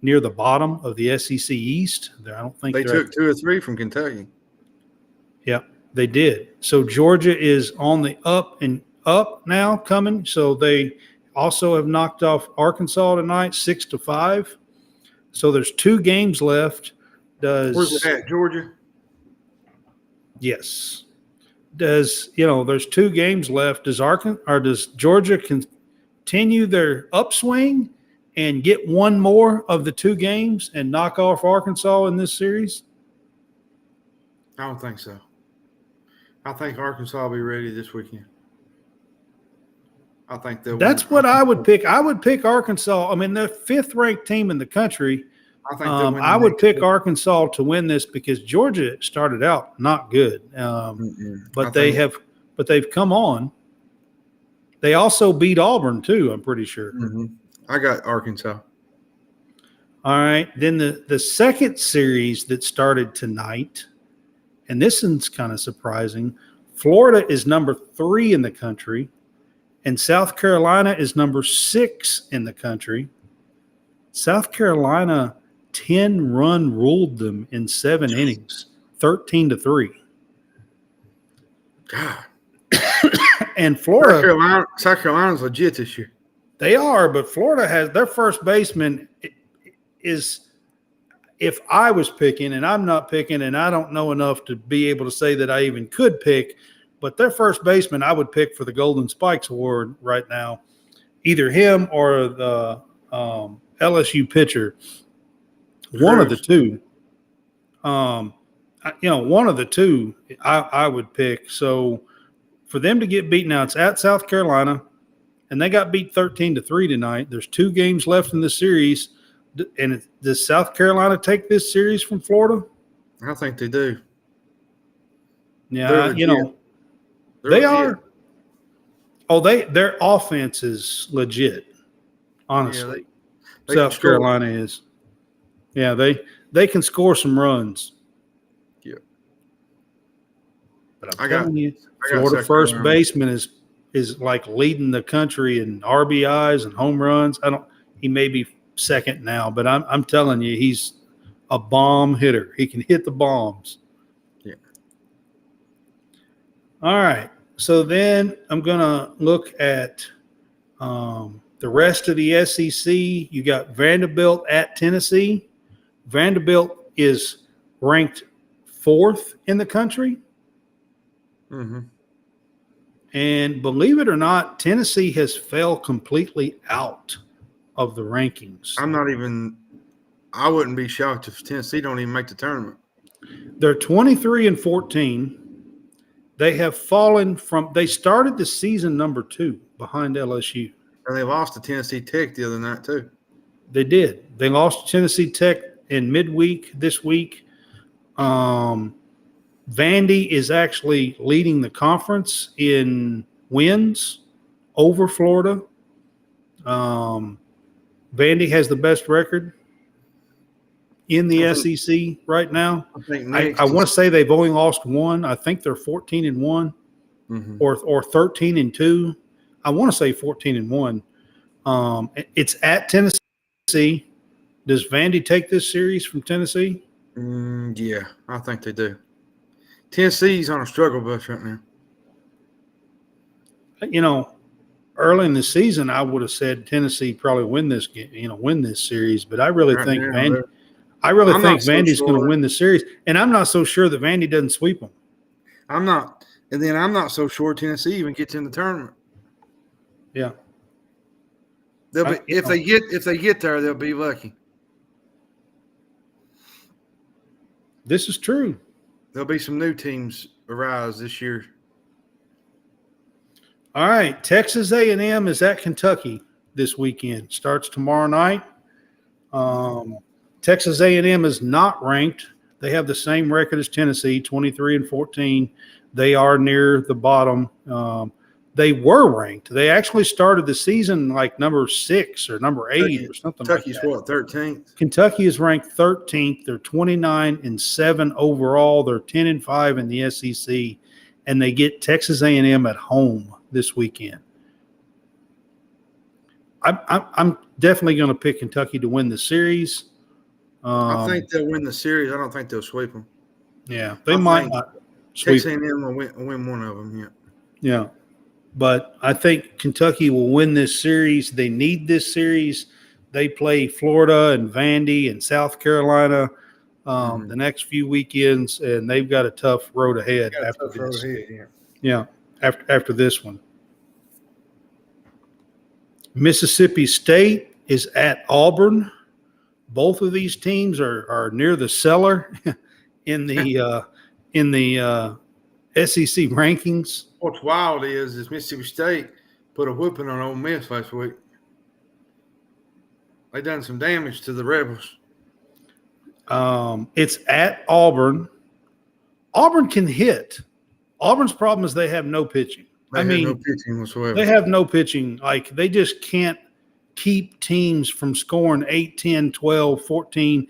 Speaker 1: near the bottom of the SEC East. I don't think
Speaker 2: they took 2 or 3 from Kentucky.
Speaker 1: Yep, they did. So Georgia is on the up now coming. So they also have knocked off Arkansas tonight 6-5. So there's 2 games left.
Speaker 2: Where's it at, Georgia?
Speaker 1: Yes. There's 2 games left. Does Georgia continue continue their upswing and get one more of the 2 games and knock off Arkansas in this series?
Speaker 2: I don't think so. I think Arkansas will be ready this weekend. I think they'll
Speaker 1: That's
Speaker 2: win.
Speaker 1: what I would pick. I would pick Arkansas. I mean, they're 5th-ranked team in the country.
Speaker 2: I think they'll win.
Speaker 1: I would pick Arkansas to win this because Georgia started out not good, but they've come on. They also beat Auburn too, I'm pretty sure.
Speaker 2: Mm-hmm. I got Arkansas.
Speaker 1: All right. Then the second series that started tonight, and this one's kind of surprising. Florida is number 3 in the country, and South Carolina is number 6 in the country. South Carolina 10-run ruled them in 7 innings, 13-3.
Speaker 2: God.
Speaker 1: And Florida,
Speaker 2: South Carolina's legit this year.
Speaker 1: They are, but Florida has their first baseman is, if I was picking, and I'm not picking, and I don't know enough to be able to say that I even could pick, but their first baseman I would pick for the Golden Spikes Award right now, either him or the LSU pitcher. One of the two. One of the two I would pick. So for them to get beat now, it's at South Carolina, and they got beat 13-3 tonight. There's 2 games left in the series. And does South Carolina take this series from Florida?
Speaker 2: I think they do.
Speaker 1: Yeah, they are. Oh, their offense is legit. Honestly,
Speaker 2: they
Speaker 1: South Carolina is. Yeah, they can score some runs.
Speaker 2: Yeah,
Speaker 1: but I'm telling you, Florida first baseman is like leading the country in RBIs and home runs. He may be second now, but I'm telling you, he's a bomb hitter. He can hit the bombs.
Speaker 2: Yeah.
Speaker 1: All right. So then I'm going to look at the rest of the SEC. You got Vanderbilt at Tennessee. Vanderbilt is ranked 4th in the country.
Speaker 2: Mm-hmm.
Speaker 1: And believe it or not, Tennessee has fell completely out of the rankings.
Speaker 2: I wouldn't be shocked if Tennessee don't even make the tournament.
Speaker 1: They're 23-14. They have fallen they started the season number 2 behind LSU.
Speaker 2: And they lost to Tennessee Tech the other night too.
Speaker 1: They did. They lost to Tennessee Tech in midweek this week. Vandy is actually leading the conference in wins over Florida. Vandy has the best record in the SEC right now. I want to say they've only lost 1. I think they're 14-1 or 13-2. I want to say 14-1. It's at Tennessee. Does Vandy take this series from Tennessee?
Speaker 2: Yeah, I think they do. Tennessee's on a struggle bus right now. Early in the season, I would have said Tennessee probably win this game, win this series. But I really think Vandy. I really think Vandy's going to win the series, and I'm not so sure that Vandy doesn't sweep them. I'm not, and then I'm not so sure Tennessee even gets in the tournament.
Speaker 1: Yeah,
Speaker 2: if they get there, they'll be lucky.
Speaker 1: This is true.
Speaker 2: There'll be some new teams arise this year.
Speaker 1: All right, Texas A&M is at Kentucky this weekend. Starts tomorrow night. Texas A&M is not ranked. They have the same record as Tennessee, 23-14. They are near the bottom. They were ranked. They actually started the season like number 6 or number 8 or something
Speaker 2: Kentucky's
Speaker 1: like that.
Speaker 2: what, 13th?
Speaker 1: Kentucky is ranked 13th. They're 29-7 overall. They're 10-5 in the SEC, and they get Texas A&M at home this weekend. I'm definitely going to pick Kentucky to win the series.
Speaker 2: I think they'll win the series. I don't think they'll sweep them.
Speaker 1: Yeah, they might not
Speaker 2: sweep. Texas A&M will win one of them. Yeah.
Speaker 1: Yeah, but I think Kentucky will win this series. They need this series. They play Florida and Vandy and South Carolina the next few weekends, and they've got a tough road ahead after this. After this one. Mississippi State is at Auburn. Both of these teams are near the cellar in the SEC rankings.
Speaker 2: What's wild is Mississippi State put a whooping on Ole Miss last week. They done some damage to the Rebels.
Speaker 1: It's at Auburn. Auburn can hit. Auburn's problem is they have no pitching.
Speaker 2: They have no pitching whatsoever.
Speaker 1: They have no pitching. Like, they just can't keep teams from scoring 8, 10, 12, 14,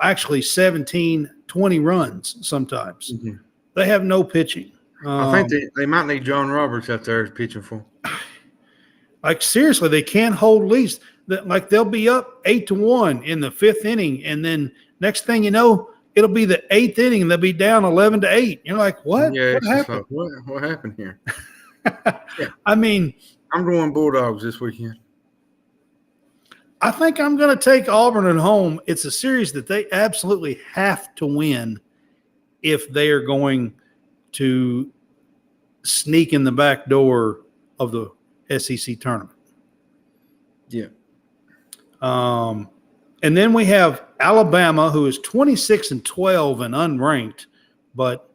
Speaker 1: actually 17, 20 runs sometimes. Mm-hmm. They have no pitching.
Speaker 2: I think they might need John Roberts out there pitching for them.
Speaker 1: Like, seriously, they can't hold leads. Like, they'll be up 8-1 in the 5th inning, and then next thing you know, it'll be the 8th inning, and they'll be down 11-8. You're like, what?
Speaker 2: Yeah,
Speaker 1: what happened?
Speaker 2: Like, what happened here?
Speaker 1: Yeah. I mean,
Speaker 2: I'm going Bulldogs this weekend.
Speaker 1: I think I'm going to take Auburn at home. It's a series that they absolutely have to win if they are going to sneak in the back door of the SEC tournament.
Speaker 2: Yeah.
Speaker 1: And then we have Alabama, who is 26-12 and unranked, but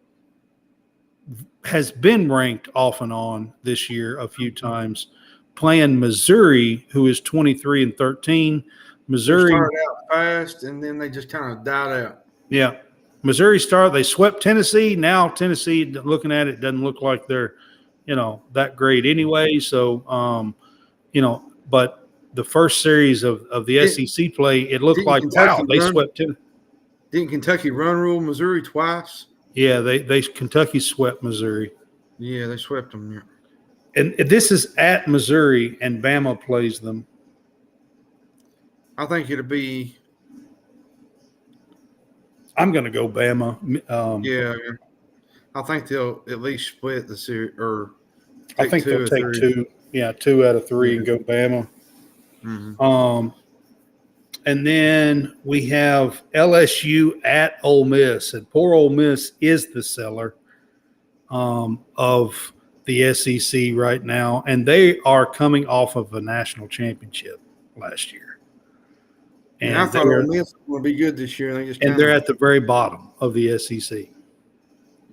Speaker 1: has been ranked off and on this year a few times, playing Missouri, who is 23-13. Missouri
Speaker 2: started out fast, and then they just kind of died out.
Speaker 1: Yeah. Missouri they swept Tennessee. Now Tennessee, looking at it, doesn't look like they're, that great anyway. So, but the first series of the SEC play, it looked like, wow, they swept Tennessee.
Speaker 2: Didn't Kentucky run rule Missouri twice?
Speaker 1: Yeah, Kentucky swept Missouri.
Speaker 2: Yeah, they swept them. Yeah.
Speaker 1: And this is at Missouri, and Bama plays them.
Speaker 2: I think it'll be.
Speaker 1: I'm going to go Bama.
Speaker 2: Yeah, I think they'll at least split the series, or
Speaker 1: I think they'll take 2. Yeah, 2 out of 3 and go Bama.
Speaker 2: Mm-hmm.
Speaker 1: And then we have LSU at Ole Miss, and poor Ole Miss is the seller of the SEC right now, and they are coming off of a national championship last year.
Speaker 2: And I thought Ole Miss would be good this year,
Speaker 1: and they're at the very bottom of the SEC.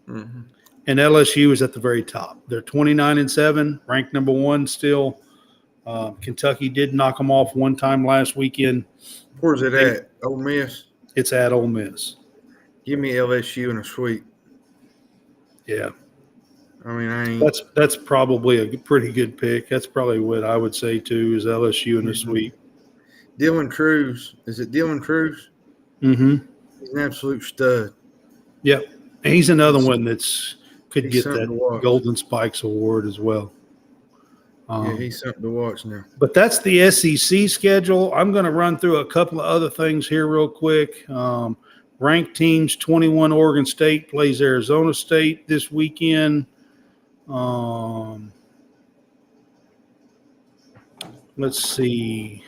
Speaker 2: Mm-hmm.
Speaker 1: And LSU is at the very top. They're 29-7, ranked number 1 still. Kentucky did knock them off one time last weekend.
Speaker 2: Where's it at? Ole Miss?
Speaker 1: It's at Ole Miss.
Speaker 2: Give me LSU in a sweep.
Speaker 1: Yeah.
Speaker 2: I mean,
Speaker 1: that's probably a pretty good pick. That's probably what I would say too, is LSU in a sweep.
Speaker 2: Dylan Cruz. Is it Dylan Cruz?
Speaker 1: Mm-hmm.
Speaker 2: He's an absolute stud.
Speaker 1: Yep. And he's another one could get that Golden Spikes award as well.
Speaker 2: Yeah, he's something to watch now.
Speaker 1: But that's the SEC schedule. I'm going to run through a couple of other things here real quick. Ranked teams, 21 Oregon State plays Arizona State this weekend. Let's see.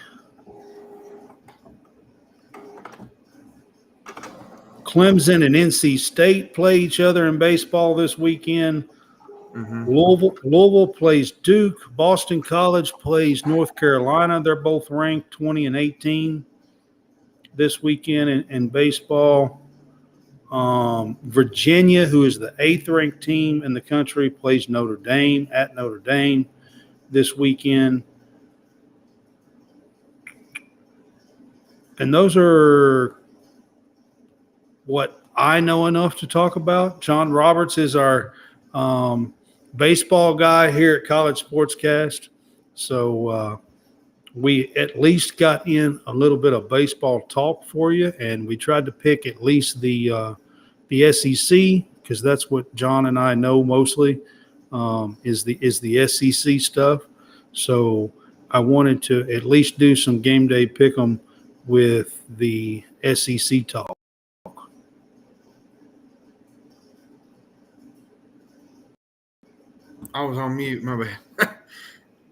Speaker 1: Clemson and NC State play each other in baseball this weekend. Mm-hmm. Louisville plays Duke. Boston College plays North Carolina. They're both ranked 20 and 18 this weekend in baseball. Virginia, who is the 8th ranked team in the country, plays Notre Dame at Notre Dame this weekend. And those are what I know enough to talk about. John Roberts is our baseball guy here at College SportsCast. So we at least got in a little bit of baseball talk for you, and we tried to pick at least the SEC, because that's what John and I know mostly, is the SEC stuff. So I wanted to at least do some game day pick'em with the SEC talk.
Speaker 2: I was on mute, my bad.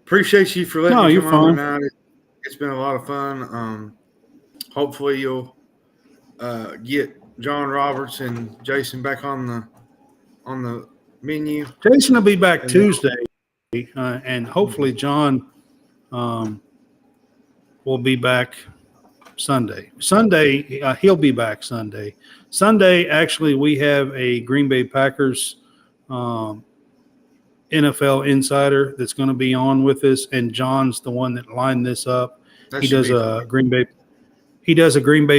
Speaker 2: Appreciate you for letting me come on tonight. It's been a lot of fun. Hopefully you'll get John Roberts and Jason back on the menu.
Speaker 1: Jason will be back Tuesday, and hopefully John We'll be back Sunday. He'll be back Sunday. Sunday, actually, we have a Green Bay Packers NFL insider that's going to be on with us, and John's the one that lined this up. He does a Green Bay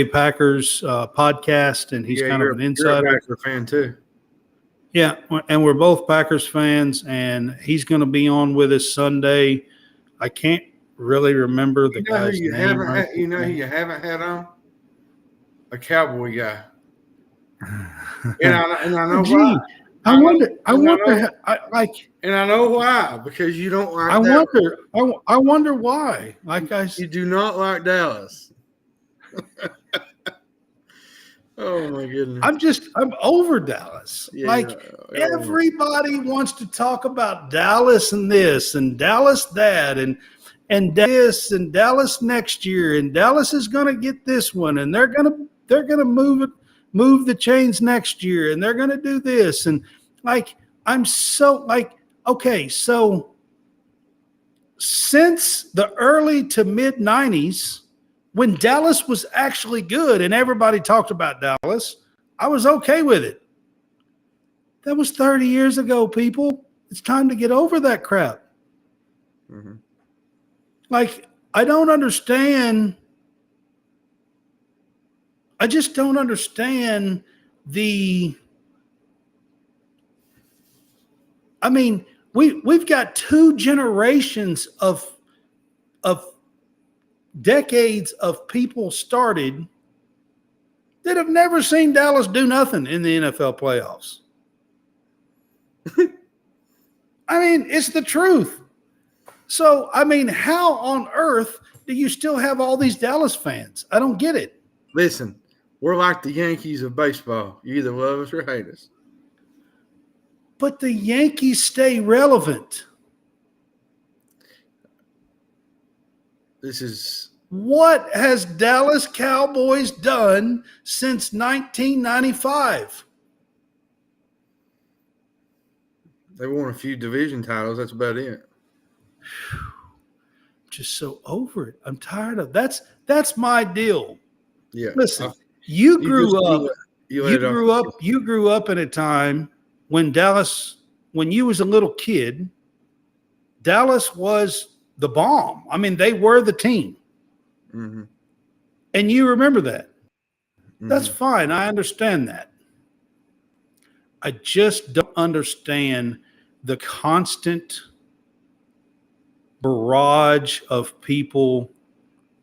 Speaker 1: Packers podcast, and he's kind of an insider.
Speaker 2: You're a Packer fan too.
Speaker 1: Yeah, and we're both Packers fans, and he's going to be on with us Sunday. I can't really remember the guy's name.
Speaker 2: You know who you haven't had on? A Cowboy guy. And I know why.
Speaker 1: I wonder.
Speaker 2: And I know why, because you don't like.
Speaker 1: I wonder why.
Speaker 2: You do not like Dallas. Oh my goodness!
Speaker 1: I'm over Dallas.
Speaker 2: Yeah,
Speaker 1: everybody wants to talk about Dallas and this and Dallas that and this and Dallas next year, and Dallas is going to get this one, and they're going to move the chains next year, and they're going to do this, and I'm so okay. So since the early to mid 90s, when Dallas was actually good and everybody talked about Dallas, I was okay with it. That was 30 years ago, people. It's time to get over that crap.
Speaker 2: Mm-hmm.
Speaker 1: I don't understand. I just don't understand we've got two generations of decades of people started that have never seen Dallas do nothing in the NFL playoffs. It's the truth. So, how on earth do you still have all these Dallas fans? I don't get it.
Speaker 2: Listen, we're like the Yankees of baseball. You either love us or hate us.
Speaker 1: But the Yankees stay relevant. What has Dallas Cowboys done since 1995?
Speaker 2: They won a few division titles. That's about it.
Speaker 1: Just so over it. I'm tired of that's my deal.
Speaker 2: Yeah.
Speaker 1: Listen, you grew up in a time when you was a little kid, Dallas was the bomb. They were the team.
Speaker 2: Mm-hmm.
Speaker 1: And you remember that.
Speaker 2: Mm-hmm.
Speaker 1: That's fine. I understand that. I just don't understand the constant barrage of people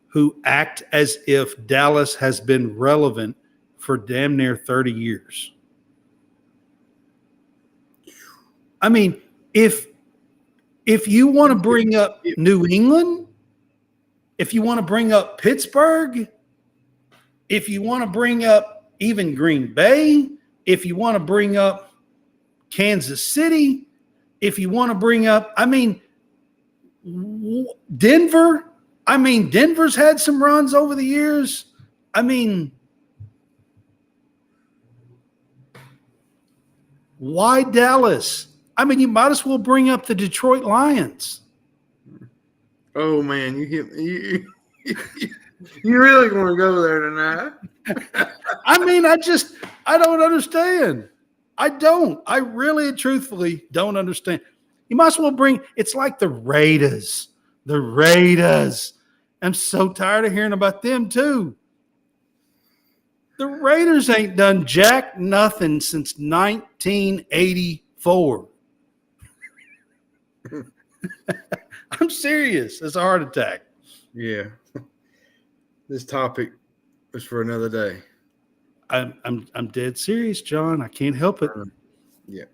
Speaker 1: who act as if Dallas has been relevant for damn near 30 years. If you want to bring up New England, if you want to bring up Pittsburgh, if you want to bring up even Green Bay, if you want to bring up Kansas City, if you want to bring up, Denver. Denver's had some runs over the years. Why Dallas? You might as well bring up the Detroit Lions.
Speaker 2: Oh man, you hit me. You really want to go there tonight?
Speaker 1: I don't understand. I really and truthfully don't understand. You might as well it's like the Raiders. The Raiders. I'm so tired of hearing about them too. The Raiders ain't done jack nothing since 1984. I'm serious. It's a heart attack.
Speaker 2: Yeah. This topic is for another day.
Speaker 1: I'm dead serious, John. I can't help it.
Speaker 2: Yeah.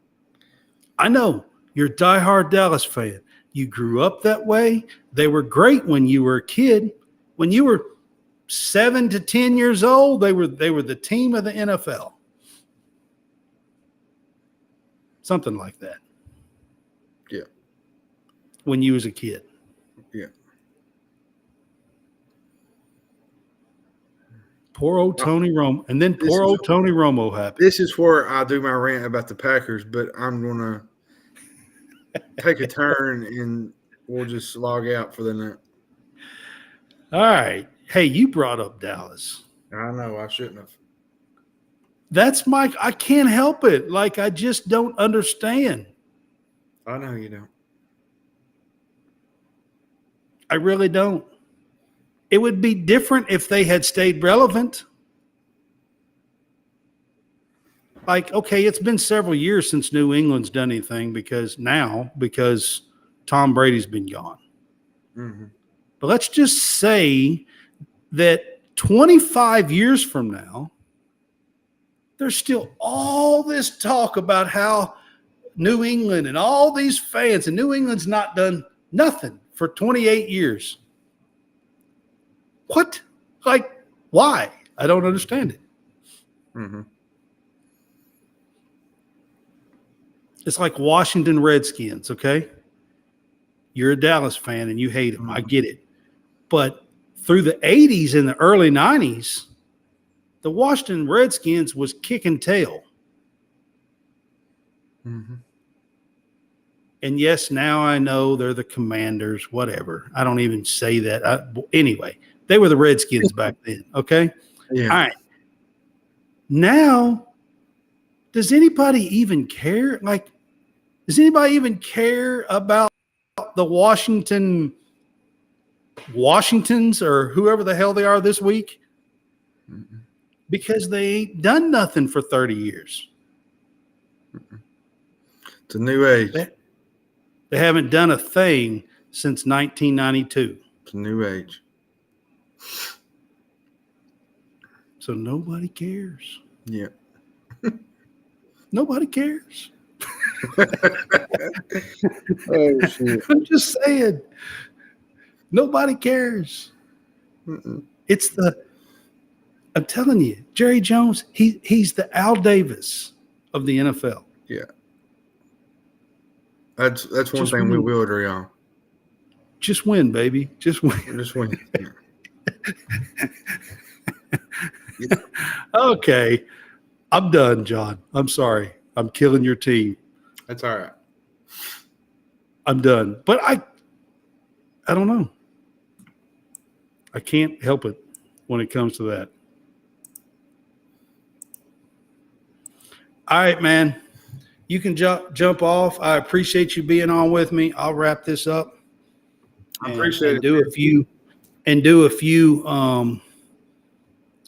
Speaker 1: I know you're a diehard Dallas fan. You grew up that way. They were great when you were a kid. When you were 7 to 10 years old, they were the team of the NFL. Something like that.
Speaker 2: Yeah.
Speaker 1: When you was a kid.
Speaker 2: Yeah.
Speaker 1: Poor old Tony Romo. And then poor old Tony Romo happened.
Speaker 2: This is where I do my rant about the Packers, but I'm going to take a turn and we'll just log out for the night.
Speaker 1: All right. Hey, you brought up Dallas.
Speaker 2: I know I shouldn't have.
Speaker 1: That's I can't help it. Like, I just don't understand.
Speaker 2: I know you don't.
Speaker 1: I really don't. It would be different if they had stayed relevant. Like, okay, it's been several years since New England's done anything because Tom Brady's been gone.
Speaker 2: Mm-hmm.
Speaker 1: But let's just say that 25 years from now, there's still all this talk about how New England and all these fans, and New England's not done nothing for 28 years. What? Like, why? I don't understand it.
Speaker 2: Mm-hmm.
Speaker 1: It's like Washington Redskins, okay? You're a Dallas fan and you hate them. I get it. But through the 80s and the early 90s, the Washington Redskins was kicking tail.
Speaker 2: Mm-hmm.
Speaker 1: And yes, now I know they're the Commanders, whatever. I don't even say that. Anyway, they were the Redskins back then, okay?
Speaker 2: Yeah.
Speaker 1: All right. Now, does anybody even care? Like, does anybody even care about the Washingtons or whoever the hell they are this week?
Speaker 2: Mm-mm.
Speaker 1: Because they ain't done nothing for 30 years.
Speaker 2: Mm-mm. It's a new age.
Speaker 1: They haven't done a thing since 1992.
Speaker 2: It's a new age.
Speaker 1: So nobody cares.
Speaker 2: Yeah.
Speaker 1: Nobody cares.
Speaker 2: Oh, shit.
Speaker 1: I'm just saying. Nobody cares.
Speaker 2: Mm-mm.
Speaker 1: I'm telling you, Jerry Jones, he's the Al Davis of the NFL.
Speaker 2: Yeah. That's one
Speaker 1: Just
Speaker 2: thing we
Speaker 1: win.
Speaker 2: will agree on.
Speaker 1: Just win, baby. Just win.
Speaker 2: Just win.
Speaker 1: Okay. I'm done, John. I'm sorry. I'm killing your team.
Speaker 2: That's all right.
Speaker 1: I'm done. But I don't know. I can't help it when it comes to that. All right, man. You can jump off. I appreciate you being on with me. I'll wrap this up.
Speaker 2: I appreciate it.
Speaker 1: Do a few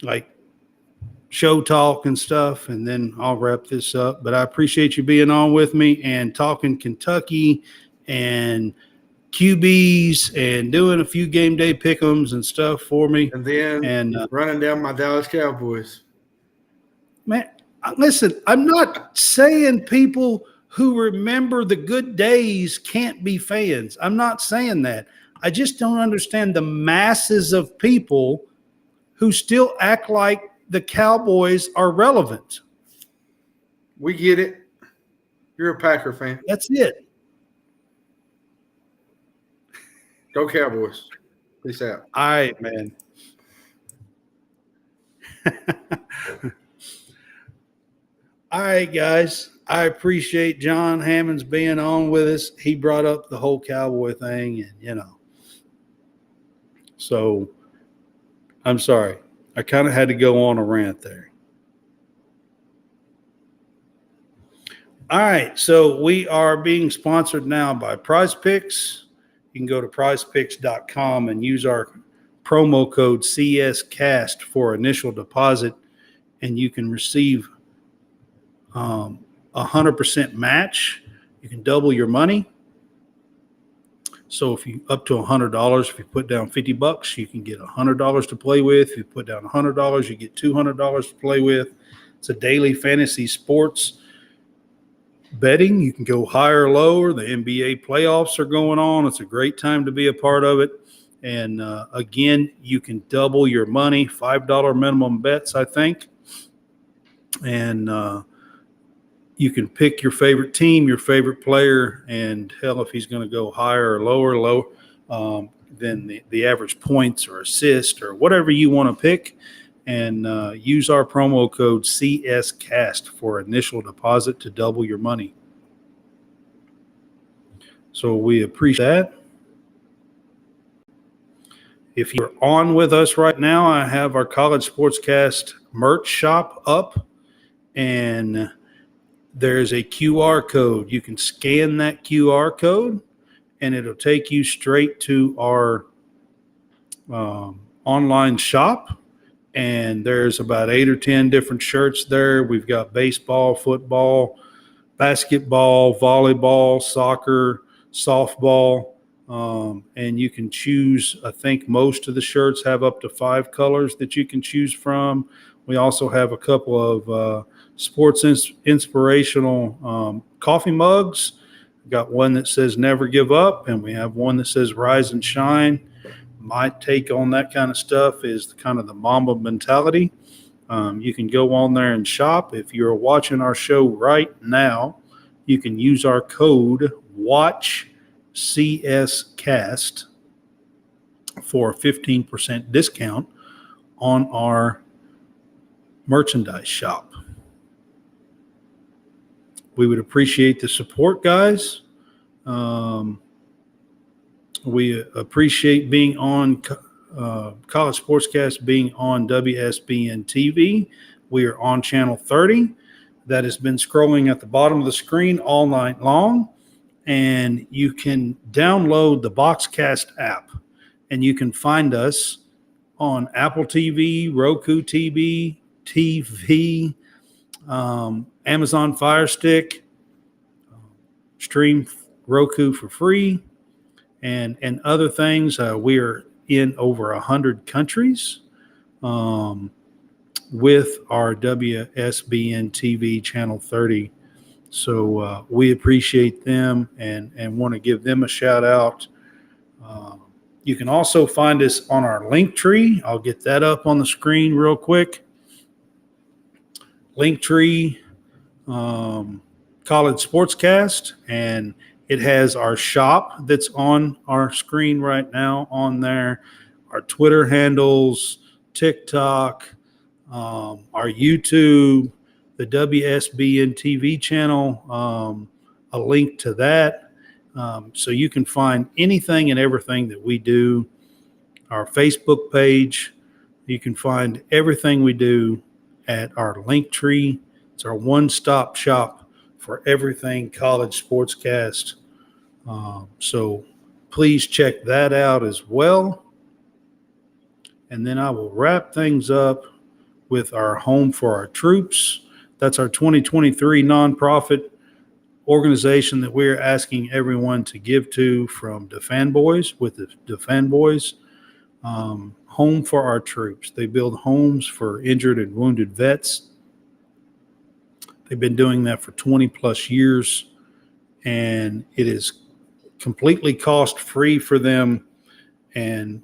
Speaker 1: like show talk and stuff, and then I'll wrap this up. But I appreciate you being on with me and talking Kentucky and QBs and doing a few game day pick'ems and stuff for me.
Speaker 2: And then running down my Dallas Cowboys.
Speaker 1: Man, listen, I'm not saying people who remember the good days can't be fans. I'm not saying that. I just don't understand the masses of people who still act like the Cowboys are relevant.
Speaker 2: We get it. You're a Packer fan.
Speaker 1: That's it.
Speaker 2: Go Cowboys. Peace out.
Speaker 1: All right, man. All right, guys. I appreciate John Hammonds being on with us. He brought up the whole Cowboy thing, and so I'm sorry. I kind of had to go on a rant there. All right, so we are being sponsored now by Prize Picks. You can go to prizepicks.com and use our promo code CSCast for initial deposit, and you can receive 100% match. You can double your money. So if you up to $100, if you put down $50, you can get $100 to play with. If you put down $100, you get $200 to play with. It's a daily fantasy sports betting. You can go higher or lower. The NBA playoffs are going on. It's a great time to be a part of it. And again, you can double your money, $5 minimum bets, I think. And you can pick your favorite team, your favorite player, and hell, if he's going to go higher or lower than the average points or assist or whatever you want to pick. And use our promo code CSCast for initial deposit to double your money. So we appreciate that. If you're on with us right now, I have our College Sportscast merch shop up, and there's a QR code. You can scan that QR code, and it'll take you straight to our online shop. And there's about 8 or 10 different shirts there. We've got baseball, football, basketball, volleyball, soccer, softball. And you can choose, I think most of the shirts have up to 5 colors that you can choose from. We also have a couple of sports inspirational coffee mugs. We've got one that says never give up, and we have one that says rise and shine. My take on that kind of stuff is kind of the Mamba mentality. You can go on there and shop. If you're watching our show right now, you can use our code WATCHCSCAST for a 15% discount on our merchandise shop. We would appreciate the support, guys. We appreciate being on College Sportscast, being on WSBN TV. We are on channel 30. That has been scrolling at the bottom of the screen all night long. And you can download the BoxCast app, and you can find us on Apple TV, Roku TV, Amazon Fire Stick, stream Roku for free, and other things. We are in over 100 countries with our WSBN TV channel 30. So we appreciate them and want to give them a shout out. You can also find us on our Linktree. I'll get that up on the screen real quick. Linktree, College Sportscast, and it has our shop that's on our screen right now on there, our Twitter handles, TikTok, our YouTube, the WSBN TV channel, a link to that. So you can find anything and everything that we do. Our Facebook page, you can find everything we do at our Linktree. It's our one-stop shop for everything College Sportscast. So please check that out as well. And then I will wrap things up with our Home for Our Troops. That's our 2023 nonprofit organization that we're asking everyone to give to from Defend Boys with the Defend Boys. Home for Our Troops. They build homes for injured and wounded vets. They've been doing that for 20 plus years, and it is completely cost-free for them. And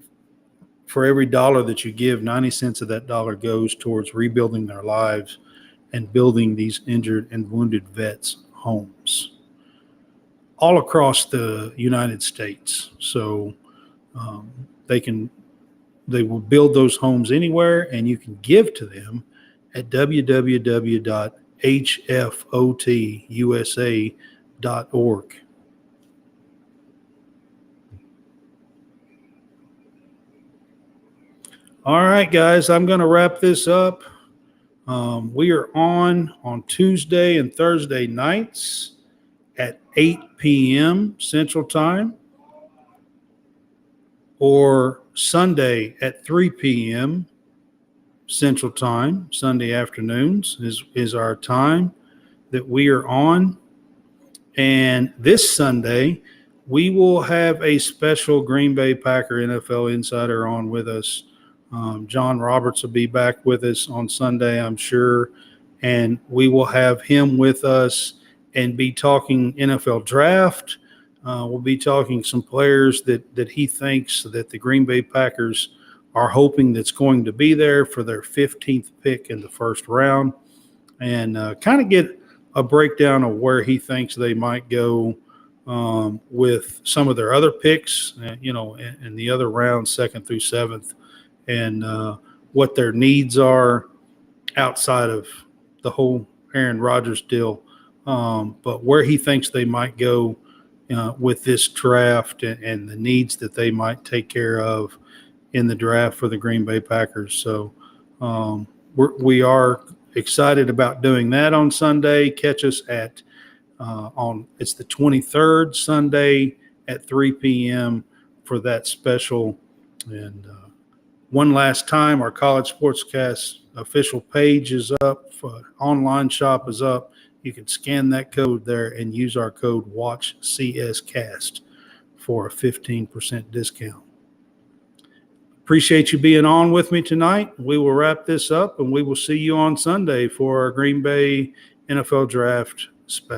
Speaker 1: for every dollar that you give, 90 cents of that dollar goes towards rebuilding their lives and building these injured and wounded vets homes all across the United States. So they will build those homes anywhere, and you can give to them at www.hfotusa.org. All right, guys, I'm going to wrap this up. We are on Tuesday and Thursday nights at 8 p.m. Central Time, or Sunday at 3 p.m. Central Time. Sunday afternoons is our time that we are on. And this Sunday, we will have a special Green Bay Packer NFL insider on with us. John Roberts will be back with us on Sunday, I'm sure, and we will have him with us and be talking NFL draft. We'll be talking some players that he thinks that the Green Bay Packers are hoping that's going to be there for their 15th pick in the first round, and kind of get a breakdown of where he thinks they might go with some of their other picks, in the other rounds, 2nd through 7th. And what their needs are outside of the whole Aaron Rodgers deal, but where he thinks they might go with this draft and the needs that they might take care of in the draft for the Green Bay Packers. So we are excited about doing that on Sunday. Catch us at it's the 23rd Sunday at 3 p.m. for that special. And one last time, our College Sportscast official page is up. Online shop is up. You can scan that code there and use our code WATCHCSCAST for a 15% discount. Appreciate you being on with me tonight. We will wrap this up, and we will see you on Sunday for our Green Bay NFL Draft special.